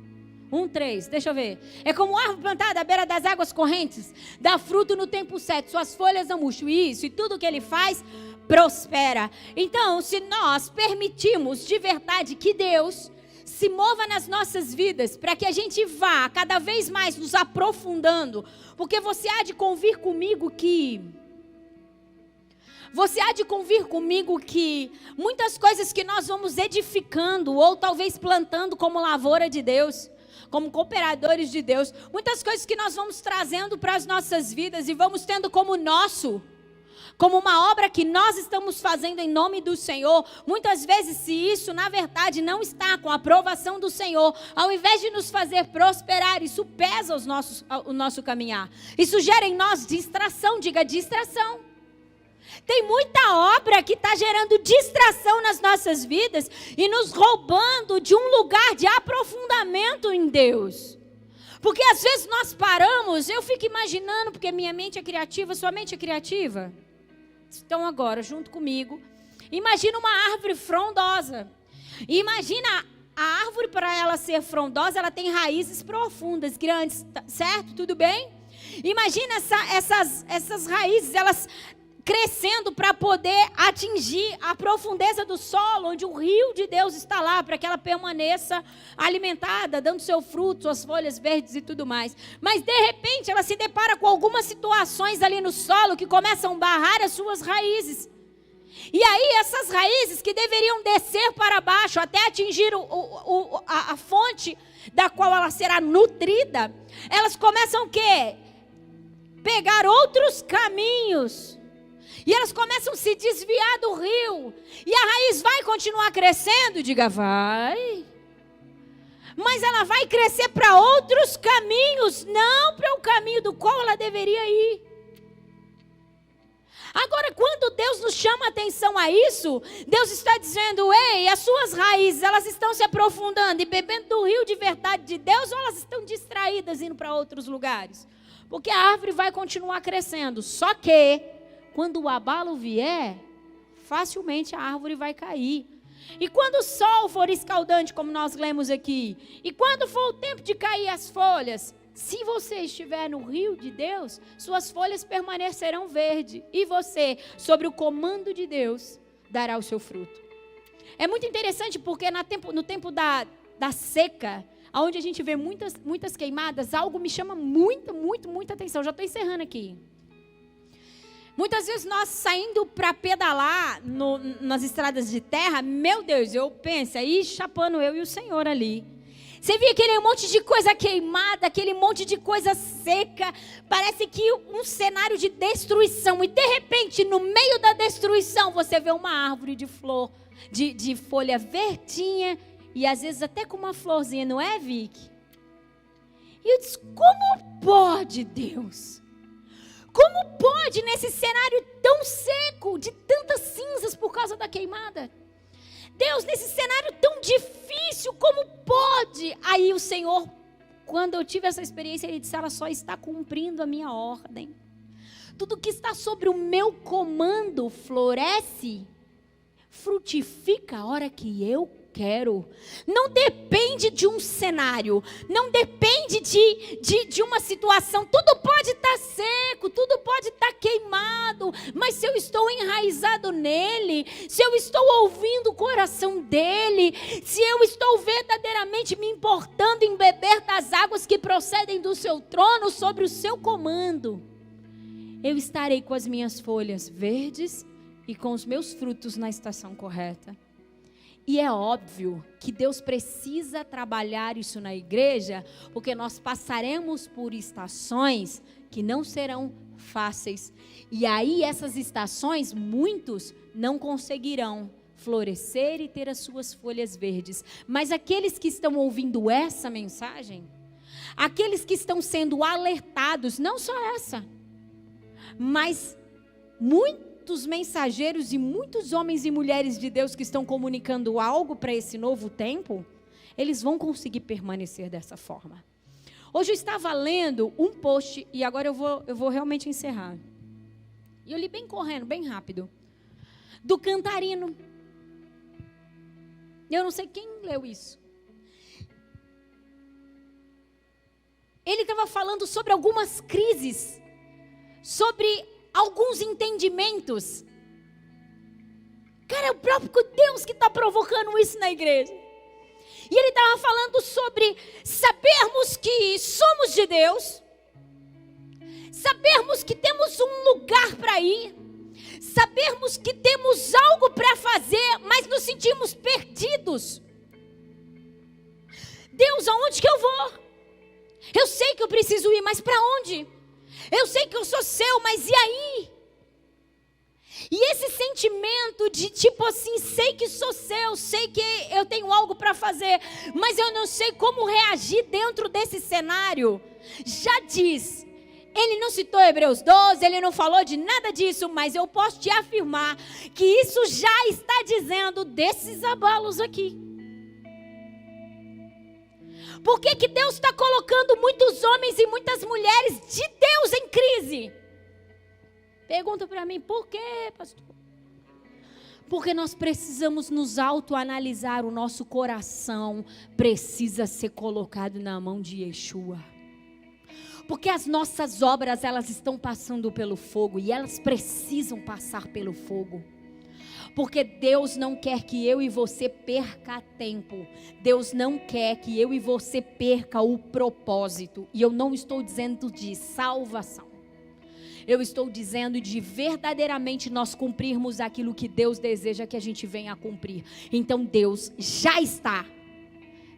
Speaker 1: 1:3, deixa eu ver. É como árvore plantada à beira das águas correntes, dá fruto no tempo certo, suas folhas não murcham. Isso, e tudo que ele faz, prospera. Então, se nós permitirmos de verdade que Deus se mova nas nossas vidas, para que a gente vá cada vez mais nos aprofundando, porque você há de convir comigo que muitas coisas que nós vamos edificando, ou talvez plantando como lavoura de Deus, como cooperadores de Deus, muitas coisas que nós vamos trazendo para as nossas vidas e vamos tendo como uma obra que nós estamos fazendo em nome do Senhor. Muitas vezes, se isso na verdade não está com a aprovação do Senhor, ao invés de nos fazer prosperar, isso pesa o nosso caminhar. Isso gera em nós distração, diga distração. Tem muita obra que está gerando distração nas nossas vidas e nos roubando de um lugar de aprofundamento em Deus. Porque às vezes nós paramos, eu fico imaginando, porque minha mente é criativa, sua mente é criativa. Então agora, junto comigo, imagina uma árvore frondosa. E imagina a árvore, para ela ser frondosa, ela tem raízes profundas, grandes, certo? Tudo bem? Imagina essas raízes, elas crescendo para poder atingir a profundeza do solo, onde o rio de Deus está lá, para que ela permaneça alimentada, dando seu fruto, suas folhas verdes e tudo mais. Mas de repente ela se depara com algumas situações ali no solo que começam a barrar as suas raízes. E aí essas raízes que deveriam descer para baixo até atingir a fonte da qual ela será nutrida, elas começam o quê? Pegar outros caminhos. E elas começam a se desviar do rio. E a raiz vai continuar crescendo? Diga, vai. Mas ela vai crescer para outros caminhos, não para o caminho do qual ela deveria ir. Agora, quando Deus nos chama a atenção a isso, Deus está dizendo, ei, as suas raízes, elas estão se aprofundando e bebendo do rio de verdade de Deus, ou elas estão distraídas indo para outros lugares? Porque a árvore vai continuar crescendo, só que, quando o abalo vier, facilmente a árvore vai cair. E quando o sol for escaldante, como nós lemos aqui, e quando for o tempo de cair as folhas, se você estiver no rio de Deus, suas folhas permanecerão verdes. E você, sobre o comando de Deus, dará o seu fruto. É muito interessante porque no tempo da seca, onde a gente vê muitas queimadas, algo me chama muita atenção. Já estou encerrando aqui. Muitas vezes nós saindo para pedalar nas estradas de terra, meu Deus, eu penso, aí chapando eu e o Senhor ali. Você via aquele monte de coisa queimada, aquele monte de coisa seca, parece que um cenário de destruição. E de repente, no meio da destruição, você vê uma árvore de flor, de folha verdinha, e às vezes até com uma florzinha, não é, Vicky? E eu disse, como pode, Deus? Como pode nesse cenário tão seco, de tantas cinzas por causa da queimada? Deus, nesse cenário tão difícil, como pode? Aí o Senhor, quando eu tive essa experiência, Ele disse, ela só está cumprindo a minha ordem. Tudo que está sobre o meu comando floresce, frutifica a hora que eu quero. Não depende de um cenário, não depende de uma situação. Tudo pode estar seco, tudo pode estar queimado, mas se eu estou enraizado nele, se eu estou ouvindo o coração dele, se eu estou verdadeiramente me importando em beber das águas que procedem do seu trono, sobre o seu comando, eu estarei com as minhas folhas verdes e com os meus frutos na estação correta. E é óbvio que Deus precisa trabalhar isso na igreja, porque nós passaremos por estações que não serão fáceis. E aí essas estações, muitos não conseguirão florescer e ter as suas folhas verdes. Mas aqueles que estão ouvindo essa mensagem, aqueles que estão sendo alertados, não só essa, mas muitos mensageiros e muitos homens e mulheres de Deus que estão comunicando algo para esse novo tempo, eles vão conseguir permanecer dessa forma. Hoje eu estava lendo um post, e agora eu vou realmente encerrar. E eu li bem correndo, bem rápido, do Cantarino. Eu não sei quem leu isso. Ele estava falando sobre algumas crises, sobre alguns entendimentos. Cara, é o próprio Deus que está provocando isso na igreja. E ele estava falando sobre sabermos que somos de Deus, sabermos que temos um lugar para ir, sabermos que temos algo para fazer, mas nos sentimos perdidos. Deus, aonde que eu vou? Eu sei que eu preciso ir, mas para onde? Eu sei que eu sou seu, mas e aí? E esse sentimento de tipo assim, sei que sou seu, sei que eu tenho algo para fazer, mas eu não sei como reagir dentro desse cenário. Já diz, ele não citou Hebreus 12, ele não falou de nada disso, mas eu posso te afirmar que isso já está dizendo desses abalos aqui. Por que que Deus está colocando muitos homens e muitas mulheres de Deus em crise? Pergunta para mim, por quê, pastor? Porque nós precisamos nos autoanalisar, o nosso coração precisa ser colocado na mão de Yeshua. Porque as nossas obras, elas estão passando pelo fogo e elas precisam passar pelo fogo. Porque Deus não quer que eu e você perca tempo. Deus não quer que eu e você perca o propósito. E eu não estou dizendo de salvação. Eu estou dizendo de verdadeiramente nós cumprirmos aquilo que Deus deseja que a gente venha a cumprir. Então Deus já está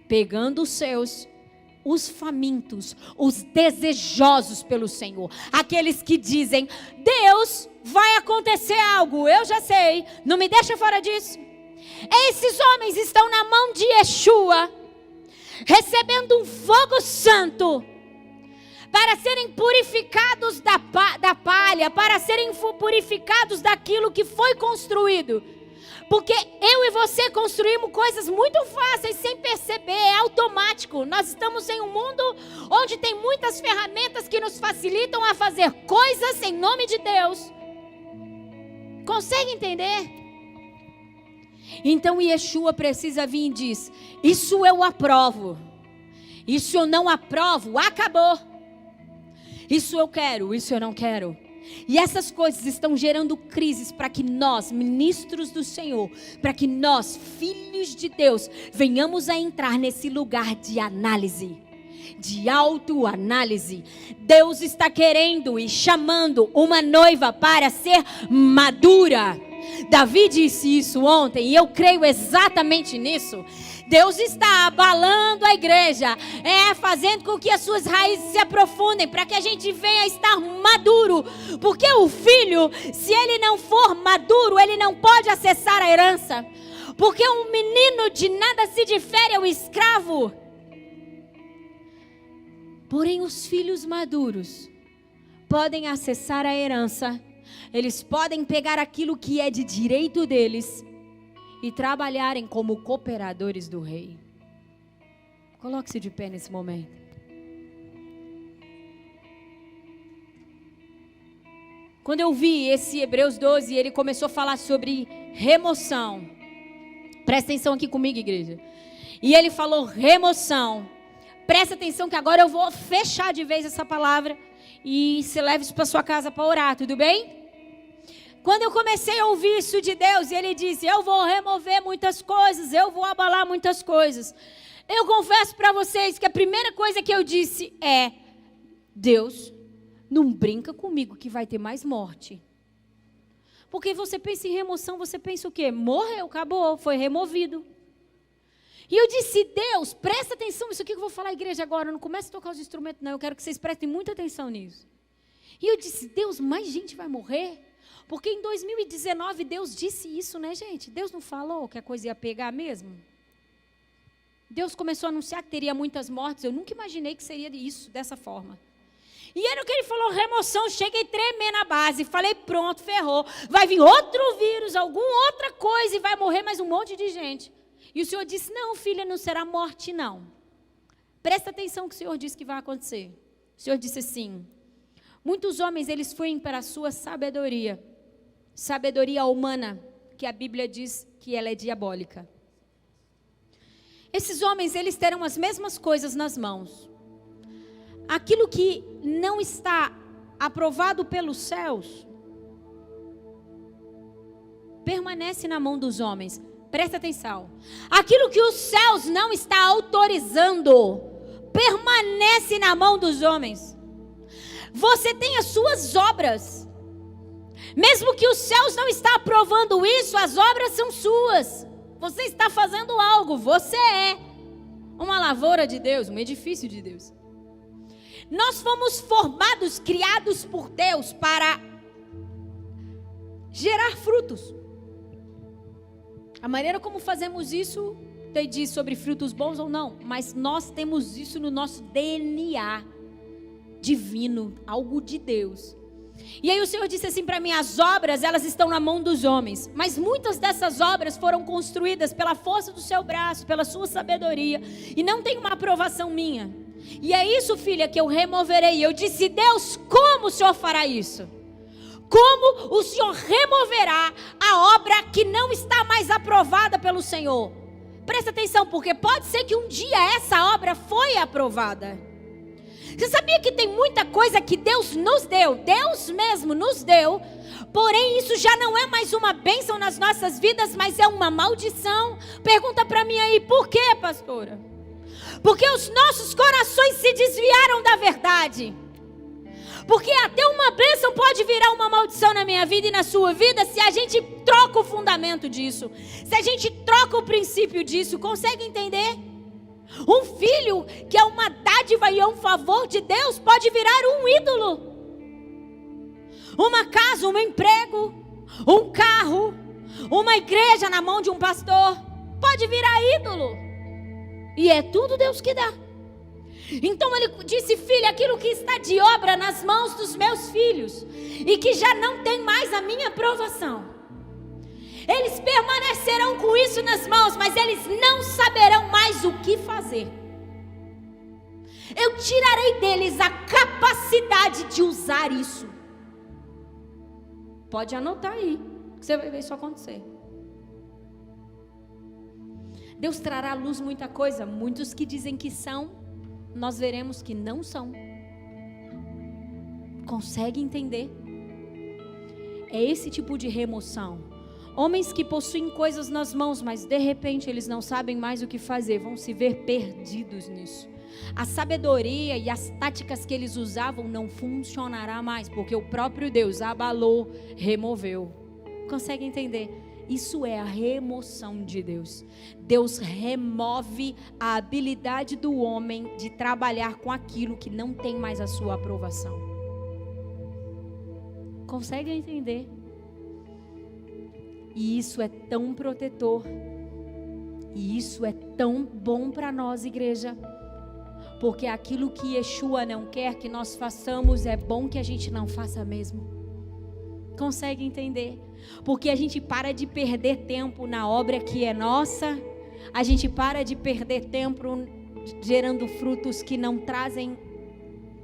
Speaker 1: pegando os seus, os famintos, os desejosos pelo Senhor, aqueles que dizem: Deus, vai acontecer algo, eu já sei, não me deixa fora disso. Esses homens estão na mão de Yeshua, recebendo um fogo santo, para serem purificados da palha, para serem purificados daquilo que foi construído. Porque eu e você construímos coisas muito fáceis sem perceber, é automático. Nós estamos em um mundo onde tem muitas ferramentas que nos facilitam a fazer coisas em nome de Deus. Consegue entender? Então Yeshua precisa vir e diz: isso eu aprovo, isso eu não aprovo, acabou. Isso eu quero, isso eu não quero. E essas coisas estão gerando crises para que nós, ministros do Senhor, para que nós, filhos de Deus, venhamos a entrar nesse lugar de análise, de autoanálise. Deus está querendo e chamando uma noiva para ser madura. Davi disse isso ontem e eu creio exatamente nisso. Deus está abalando a igreja, fazendo com que as suas raízes se aprofundem, para que a gente venha a estar maduro, porque o filho, se ele não for maduro, ele não pode acessar a herança, porque um menino de nada se difere ao escravo. Porém os filhos maduros podem acessar a herança, eles podem pegar aquilo que é de direito deles e trabalharem como cooperadores do rei. Coloque-se de pé nesse momento. Quando eu vi esse Hebreus 12, ele começou a falar sobre remoção. Presta atenção aqui comigo, igreja. E ele falou remoção. Presta atenção que agora eu vou fechar de vez essa palavra e se leve isso para sua casa para orar, tudo bem? Quando eu comecei a ouvir isso de Deus, e Ele disse: eu vou remover muitas coisas, eu vou abalar muitas coisas. Eu confesso para vocês que a primeira coisa que eu disse é: Deus, não brinca comigo que vai ter mais morte. Porque você pensa em remoção, você pensa o quê? Morreu, acabou, foi removido. E eu disse: Deus, presta atenção nisso aqui que eu vou falar à igreja agora, não comece a tocar os instrumentos não, eu quero que vocês prestem muita atenção nisso. E eu disse: Deus, mais gente vai morrer? Porque em 2019 Deus disse isso, né, gente? Deus não falou que a coisa ia pegar mesmo? Deus começou a anunciar que teria muitas mortes. Eu nunca imaginei que seria isso, dessa forma. E era o que ele falou, remoção. Cheguei a tremer na base. Falei, pronto, ferrou. Vai vir outro vírus, alguma outra coisa e vai morrer mais um monte de gente. E o Senhor disse: não, filha, não será morte, não. Presta atenção que o Senhor disse que vai acontecer. O Senhor disse assim: muitos homens, eles foram para a sua sabedoria. Sabedoria humana, que a Bíblia diz que ela é diabólica. Esses homens, eles terão as mesmas coisas nas mãos. Aquilo que não está aprovado pelos céus, permanece na mão dos homens. Presta atenção. Aquilo que os céus não está autorizando, permanece na mão dos homens. Você tem as suas obras. Mesmo que os céus não estão aprovando isso, as obras são suas. Você está fazendo algo, você é uma lavoura de Deus, um edifício de Deus. Nós fomos formados, criados por Deus para gerar frutos. A maneira como fazemos isso, te diz sobre frutos bons ou não, mas nós temos isso no nosso DNA divino, algo de Deus. E aí o Senhor disse assim para mim: as obras, elas estão na mão dos homens, mas muitas dessas obras foram construídas pela força do seu braço, pela sua sabedoria, e não tem uma aprovação minha. E é isso, filha, que eu removerei. Eu disse: Deus, como o Senhor fará isso? Como o Senhor removerá a obra que não está mais aprovada pelo Senhor? Presta atenção, porque pode ser que um dia essa obra foi aprovada. Você sabia que tem muita coisa que Deus nos deu, Deus mesmo nos deu, porém isso já não é mais uma bênção nas nossas vidas, mas é uma maldição? Pergunta para mim aí, por quê, pastora? Porque os nossos corações se desviaram da verdade. Porque até uma bênção pode virar uma maldição na minha vida e na sua vida se a gente troca o fundamento disso. Se a gente troca o princípio disso. Consegue entender? Um filho que é uma dádiva e é um favor de Deus pode virar um ídolo. Uma casa, um emprego, um carro, uma igreja na mão de um pastor pode virar ídolo. E é tudo Deus que dá. Então ele disse: filha, aquilo que está de obra nas mãos dos meus filhos e que já não tem mais a minha aprovação, eles permanecerão com isso nas mãos, mas eles não saberão mais o que fazer. Eu tirarei deles a capacidade de usar isso. Pode anotar aí, que você vai ver isso acontecer. Deus trará à luz muita coisa. Muitos que dizem que são, nós veremos que não são. Consegue entender? É esse tipo de remoção. Homens que possuem coisas nas mãos, mas de repente eles não sabem mais o que fazer, vão se ver perdidos nisso. A sabedoria e as táticas que eles usavam não funcionará mais, porque o próprio Deus abalou, removeu. Consegue entender? Isso é a remoção de Deus. Deus remove a habilidade do homem de trabalhar com aquilo que não tem mais a sua aprovação. Consegue entender? E isso é tão protetor. E isso é tão bom para nós, igreja. Porque aquilo que Yeshua não quer que nós façamos, é bom que a gente não faça mesmo. Consegue entender? Porque a gente para de perder tempo na obra que é nossa. A gente para de perder tempo gerando frutos que não trazem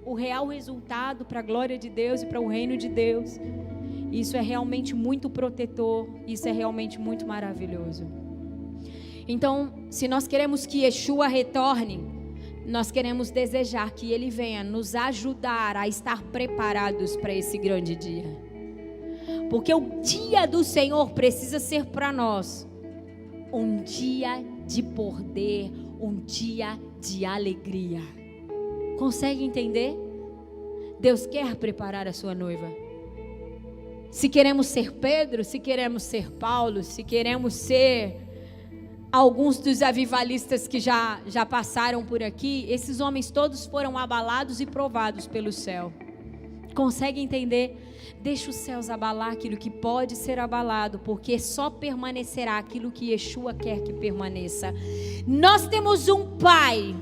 Speaker 1: o real resultado para a glória de Deus e para o reino de Deus. Isso é realmente muito protetor. Isso é realmente muito maravilhoso. Então, se nós queremos que Yeshua retorne, nós queremos desejar que Ele venha nos ajudar a estar preparados para esse grande dia. Porque o dia do Senhor precisa ser para nós um dia de poder, um dia de alegria. Consegue entender? Deus quer preparar a sua noiva. Se queremos ser Pedro, se queremos ser Paulo, se queremos ser alguns dos avivalistas que já passaram por aqui, esses homens todos foram abalados e provados pelo céu. Consegue entender? Deixa os céus abalar aquilo que pode ser abalado, porque só permanecerá aquilo que Yeshua quer que permaneça. Nós temos um Pai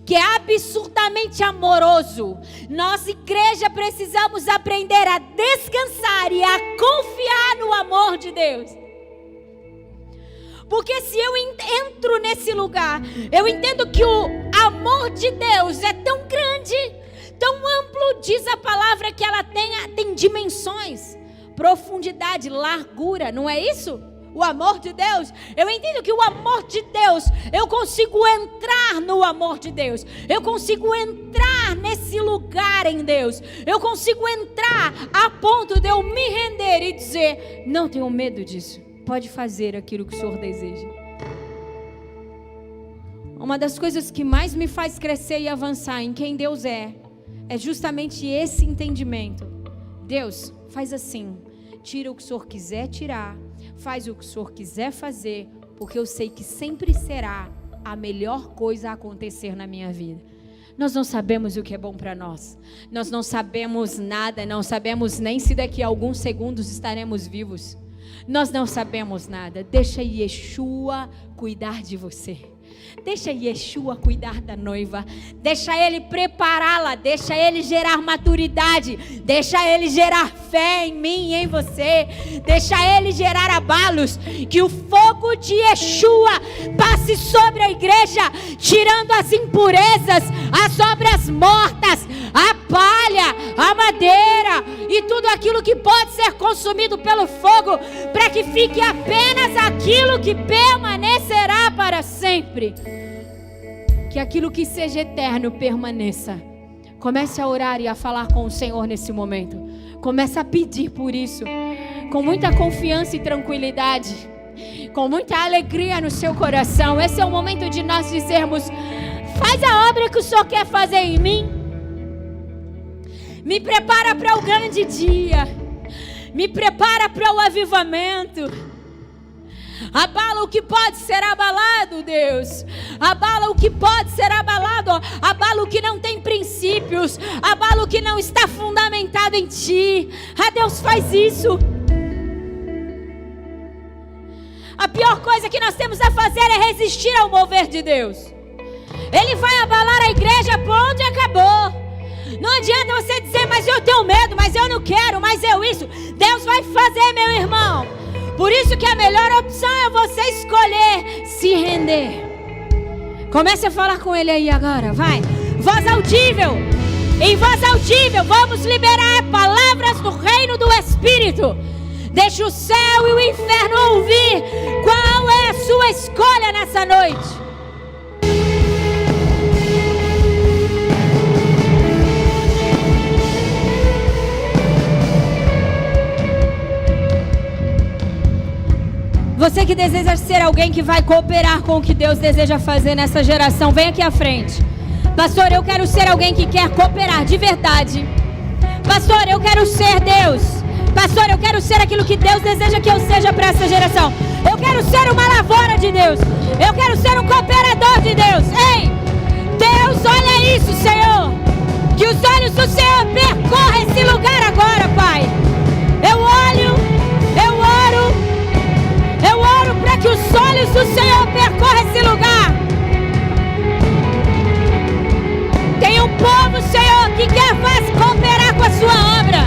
Speaker 1: que é absurdamente amoroso. Nós, igreja, precisamos aprender a descansar e a confiar no amor de Deus. Porque se eu entro nesse lugar, eu entendo que o amor de Deus é tão grande, tão amplo, diz a palavra, que ela tem dimensões, profundidade, largura, não é isso? O amor de Deus, eu entendo que o amor de Deus, eu consigo entrar no amor de Deus, eu consigo entrar nesse lugar em Deus, eu consigo entrar a ponto de eu me render e dizer: não tenho medo disso, pode fazer aquilo que o Senhor deseja. Uma das coisas que mais me faz crescer e avançar em quem Deus é justamente esse entendimento. Deus, faz assim, tira o que o Senhor quiser tirar, faz o que o Senhor quiser fazer, porque eu sei que sempre será a melhor coisa a acontecer na minha vida. Nós não sabemos o que é bom para nós, nós não sabemos nada, não sabemos nem se daqui a alguns segundos estaremos vivos, nós não sabemos nada. Deixa Yeshua cuidar de você. Deixa Yeshua cuidar da noiva, deixa Ele prepará-la, deixa Ele gerar maturidade, deixa Ele gerar fé em mim e em você, deixa Ele gerar abalos, que o fogo de Yeshua passe sobre a igreja, tirando as impurezas, as obras mortas, a palha, a madeira e tudo aquilo que pode ser consumido pelo fogo, para que fique apenas aquilo que permanecerá para sempre. Que aquilo que seja eterno permaneça. Comece a orar e a falar com o Senhor nesse momento. Comece a pedir por isso, com muita confiança e tranquilidade, com muita alegria no seu coração. Esse é o momento de nós dizermos: faz a obra que o Senhor quer fazer em mim. Me prepara para o grande dia. Me prepara para o avivamento. Abala o que pode ser abalado, Deus. Abala o que pode ser abalado. Abala o que não tem princípios. Abala o que não está fundamentado em Ti. Deus, faz isso. A pior coisa que nós temos a fazer é resistir ao mover de Deus. Ele vai abalar a igreja, pronto, e acabou. Não adianta você dizer, mas eu tenho medo, mas eu não quero, mas eu isso. Deus vai fazer, meu irmão. Por isso que a melhor opção é você escolher se render. Comece a falar com Ele aí agora, vai. Voz audível. Em voz audível, vamos liberar palavras do reino do Espírito. Deixa o céu e o inferno ouvir qual é a sua escolha nessa noite. Você que deseja ser alguém que vai cooperar com o que Deus deseja fazer nessa geração, vem aqui à frente. Pastor, eu quero ser alguém que quer cooperar de verdade. Pastor, eu quero ser Deus. Pastor, eu quero ser aquilo que Deus deseja que eu seja para essa geração. Eu quero ser uma lavoura de Deus. Eu quero ser um cooperador de Deus. Ei, Deus, olha isso, Senhor. Que os olhos do Senhor percorram esse lugar agora, Pai. Eu oro para que os olhos do Senhor percorram esse lugar. Tem um povo, Senhor, que quer cooperar com a sua obra.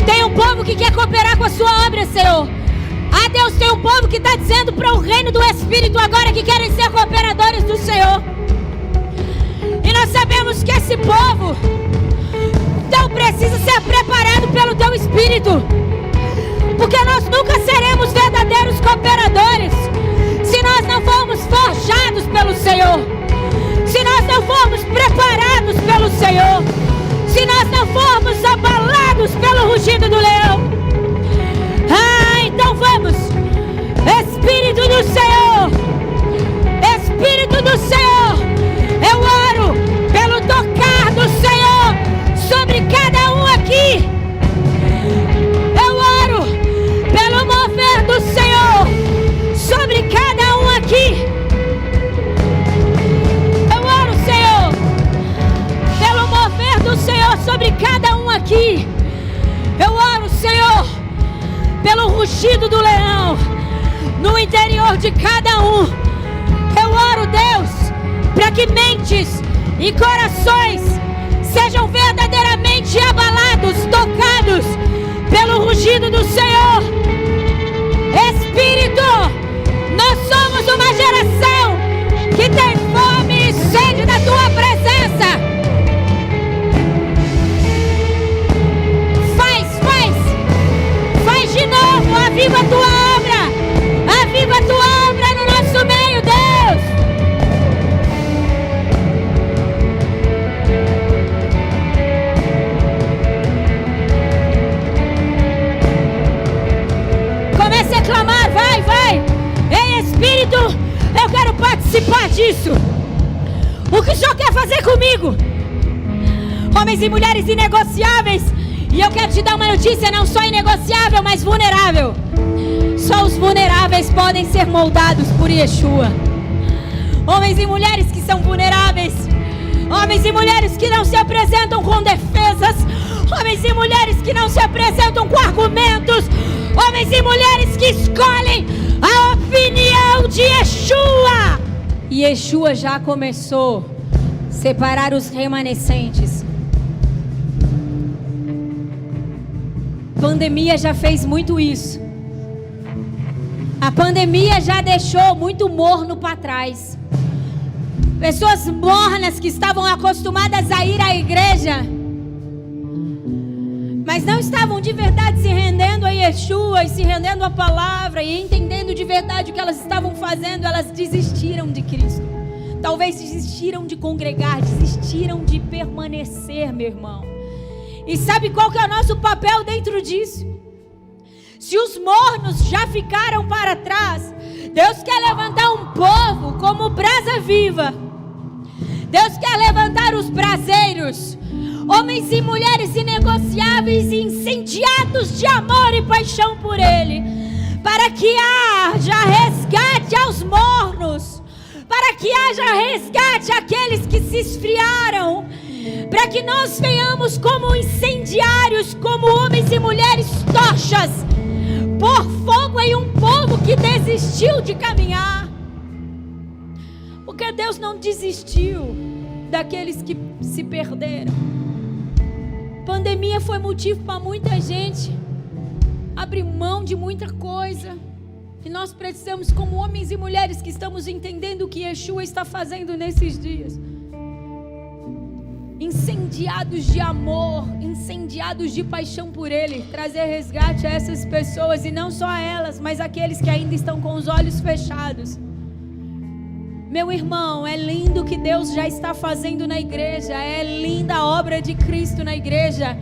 Speaker 1: Tem um povo que quer cooperar com a sua obra, Senhor. Deus, tem um povo que está dizendo para o reino do Espírito agora que querem ser cooperadores do Senhor. E nós sabemos que esse povo não precisa ser preparado pelo Teu Espírito. Porque nós nunca seremos verdadeiros cooperadores se nós não formos forjados pelo Senhor, se nós não formos preparados pelo Senhor, se nós não formos abalados pelo rugido do leão. Então vamos, Espírito do Senhor, Espírito do Senhor, eu oro pelo tocar do Senhor sobre cada um aqui. Do Senhor sobre cada um aqui. Eu oro, Senhor, pelo mover do Senhor sobre cada um aqui. Eu oro, Senhor, pelo rugido do leão no interior de cada um. Eu oro, Deus, para que mentes e corações sejam verdadeiramente abalados, tocados pelo rugido do Senhor. Espírito, nós somos uma geração que tem fome e sede da Tua presença. Faz de novo, aviva a Tua obra, aviva a Tua obra no nosso meio, Deus. Comece a clamar, vai. Ei, Espírito, eu quero participar disso. O que o Senhor quer fazer comigo? Homens e mulheres inegociáveis. E eu quero te dar uma notícia, não só inegociável, mas vulnerável. Só os vulneráveis podem ser moldados por Yeshua. Homens e mulheres que são vulneráveis. Homens e mulheres que não se apresentam com defesas. Homens e mulheres que não se apresentam com argumentos. Homens e mulheres que escolhem a opinião de Yeshua. E Yeshua já começou a separar os remanescentes. A pandemia já fez muito isso. A pandemia já deixou muito morno para trás. Pessoas mornas que estavam acostumadas a ir à igreja, mas não estavam de verdade se rendendo a Yeshua e se rendendo à palavra e entendendo de verdade o que elas estavam fazendo. Elas desistiram de Cristo. Talvez desistiram de congregar, desistiram de permanecer, meu irmão. E sabe qual que é o nosso papel dentro disso? Se os mornos já ficaram para trás, Deus quer levantar um povo como brasa viva, Deus quer levantar os braseiros, homens e mulheres inegociáveis e incendiados de amor e paixão por Ele, para que haja resgate aos mornos, para que haja resgate àqueles que se esfriaram, para que nós venhamos como incendiários, como homens e mulheres tochas, por fogo em um povo que desistiu de caminhar. Porque Deus não desistiu daqueles que se perderam. Pandemia foi motivo para muita gente abrir mão de muita coisa. E nós precisamos, como homens e mulheres que estamos entendendo o que Yeshua está fazendo nesses dias, incendiados de amor, incendiados de paixão por Ele, trazer resgate a essas pessoas, e não só a elas, mas aqueles que ainda estão com os olhos fechados. Meu irmão, é lindo o que Deus já está fazendo na igreja, é linda a obra de Cristo na igreja.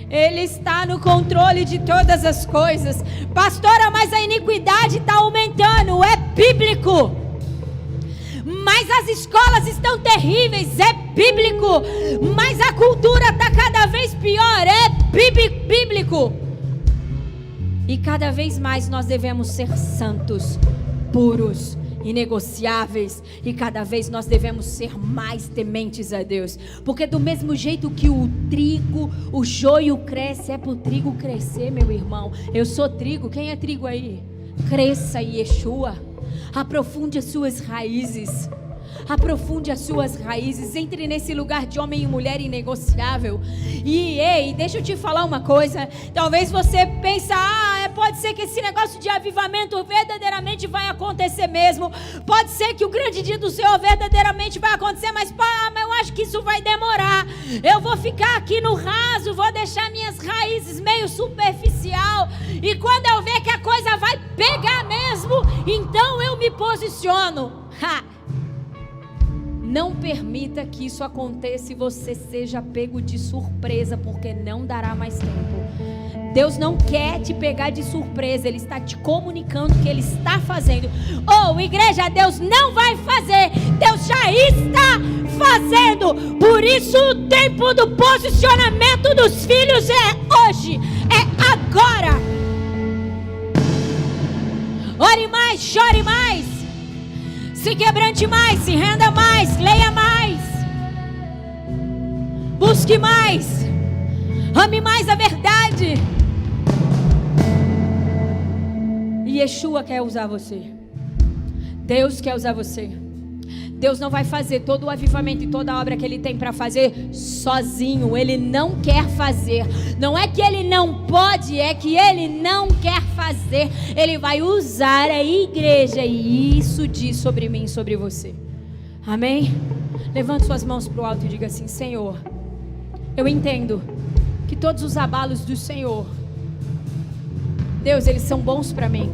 Speaker 1: Ele está no controle de todas as coisas. Pastora, mas a iniquidade está aumentando, é bíblico. Mas as escolas estão terríveis, é bíblico. Mas a cultura está cada vez pior, é bíblico. E cada vez mais nós devemos ser santos, puros, inegociáveis, e cada vez nós devemos ser mais tementes a Deus, porque do mesmo jeito que o trigo, o joio cresce, é para o trigo crescer, meu irmão. Eu sou trigo, quem é trigo aí? Cresça, Yeshua, aprofunde as suas raízes, aprofunde as suas raízes, entre nesse lugar de homem e mulher inegociável. E ei, deixa eu te falar uma coisa, talvez você pense, pode ser que esse negócio de avivamento verdadeiramente vai acontecer mesmo, pode ser que o grande dia do Senhor verdadeiramente vai acontecer, mas eu acho que isso vai demorar, eu vou ficar aqui no raso, vou deixar minhas raízes meio superficial, e quando eu ver que a coisa vai pegar mesmo, então eu me posiciono. Não permita que isso aconteça e você seja pego de surpresa, porque não dará mais tempo. Deus não quer te pegar de surpresa, Ele está te comunicando o que Ele está fazendo. Igreja, Deus não vai fazer, Deus já está fazendo. Por isso o tempo do posicionamento dos filhos é hoje, é agora. Ore mais, chore mais, se quebrante mais, se renda mais, leia mais, busque mais, ame mais a verdade. E Yeshua quer usar você, Deus quer usar você. Deus não vai fazer todo o avivamento e toda a obra que Ele tem para fazer sozinho. Ele não quer fazer. Não é que Ele não pode, é que Ele não quer fazer. Ele vai usar a igreja, e isso diz sobre mim e sobre você. Amém? Levante suas mãos para o alto e diga assim: Senhor, eu entendo que todos os abalos do Senhor, Deus, eles são bons para mim.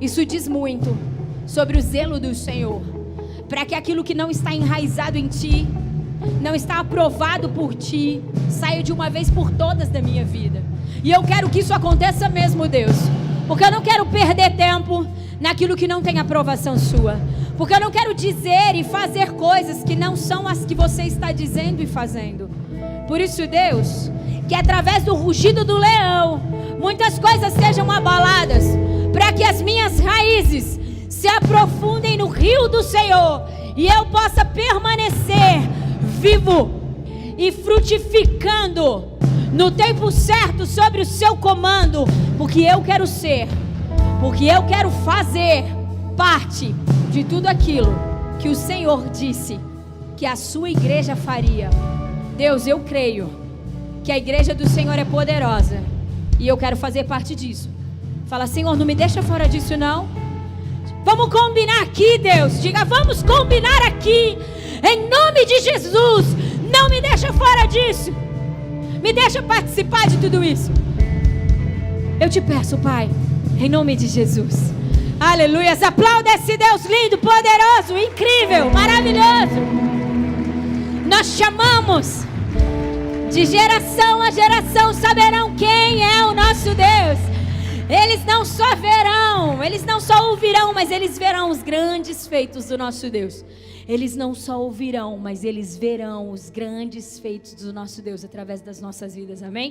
Speaker 1: Isso diz muito sobre o zelo do Senhor, para que aquilo que não está enraizado em Ti, não está aprovado por Ti, saia de uma vez por todas da minha vida. E eu quero que isso aconteça mesmo, Deus, porque eu não quero perder tempo naquilo que não tem aprovação Sua, porque eu não quero dizer e fazer coisas que não são as que Você está dizendo e fazendo. Por isso, Deus, que através do rugido do leão, muitas coisas sejam abaladas, para que as minhas raízes se aprofundem no rio do Senhor, e eu possa permanecer vivo e frutificando no tempo certo sobre o Seu comando, porque eu quero ser, porque eu quero fazer parte de tudo aquilo que o Senhor disse que a Sua igreja faria. Deus, eu creio que a igreja do Senhor é poderosa, e eu quero fazer parte disso. Fala: Senhor, não me deixa fora disso não. Vamos combinar aqui, Deus. Diga: vamos combinar aqui, em nome de Jesus. Não me deixa fora disso, me deixa participar de tudo isso. Eu te peço, Pai, em nome de Jesus. Aleluia. Aplauda esse Deus lindo, poderoso, incrível, maravilhoso. Nós chamamos, de geração a geração saberão quem é o nosso Deus. Eles não só verão, eles não só ouvirão, mas eles verão os grandes feitos do nosso Deus. Eles não só ouvirão, mas eles verão os grandes feitos do nosso Deus através das nossas vidas, amém?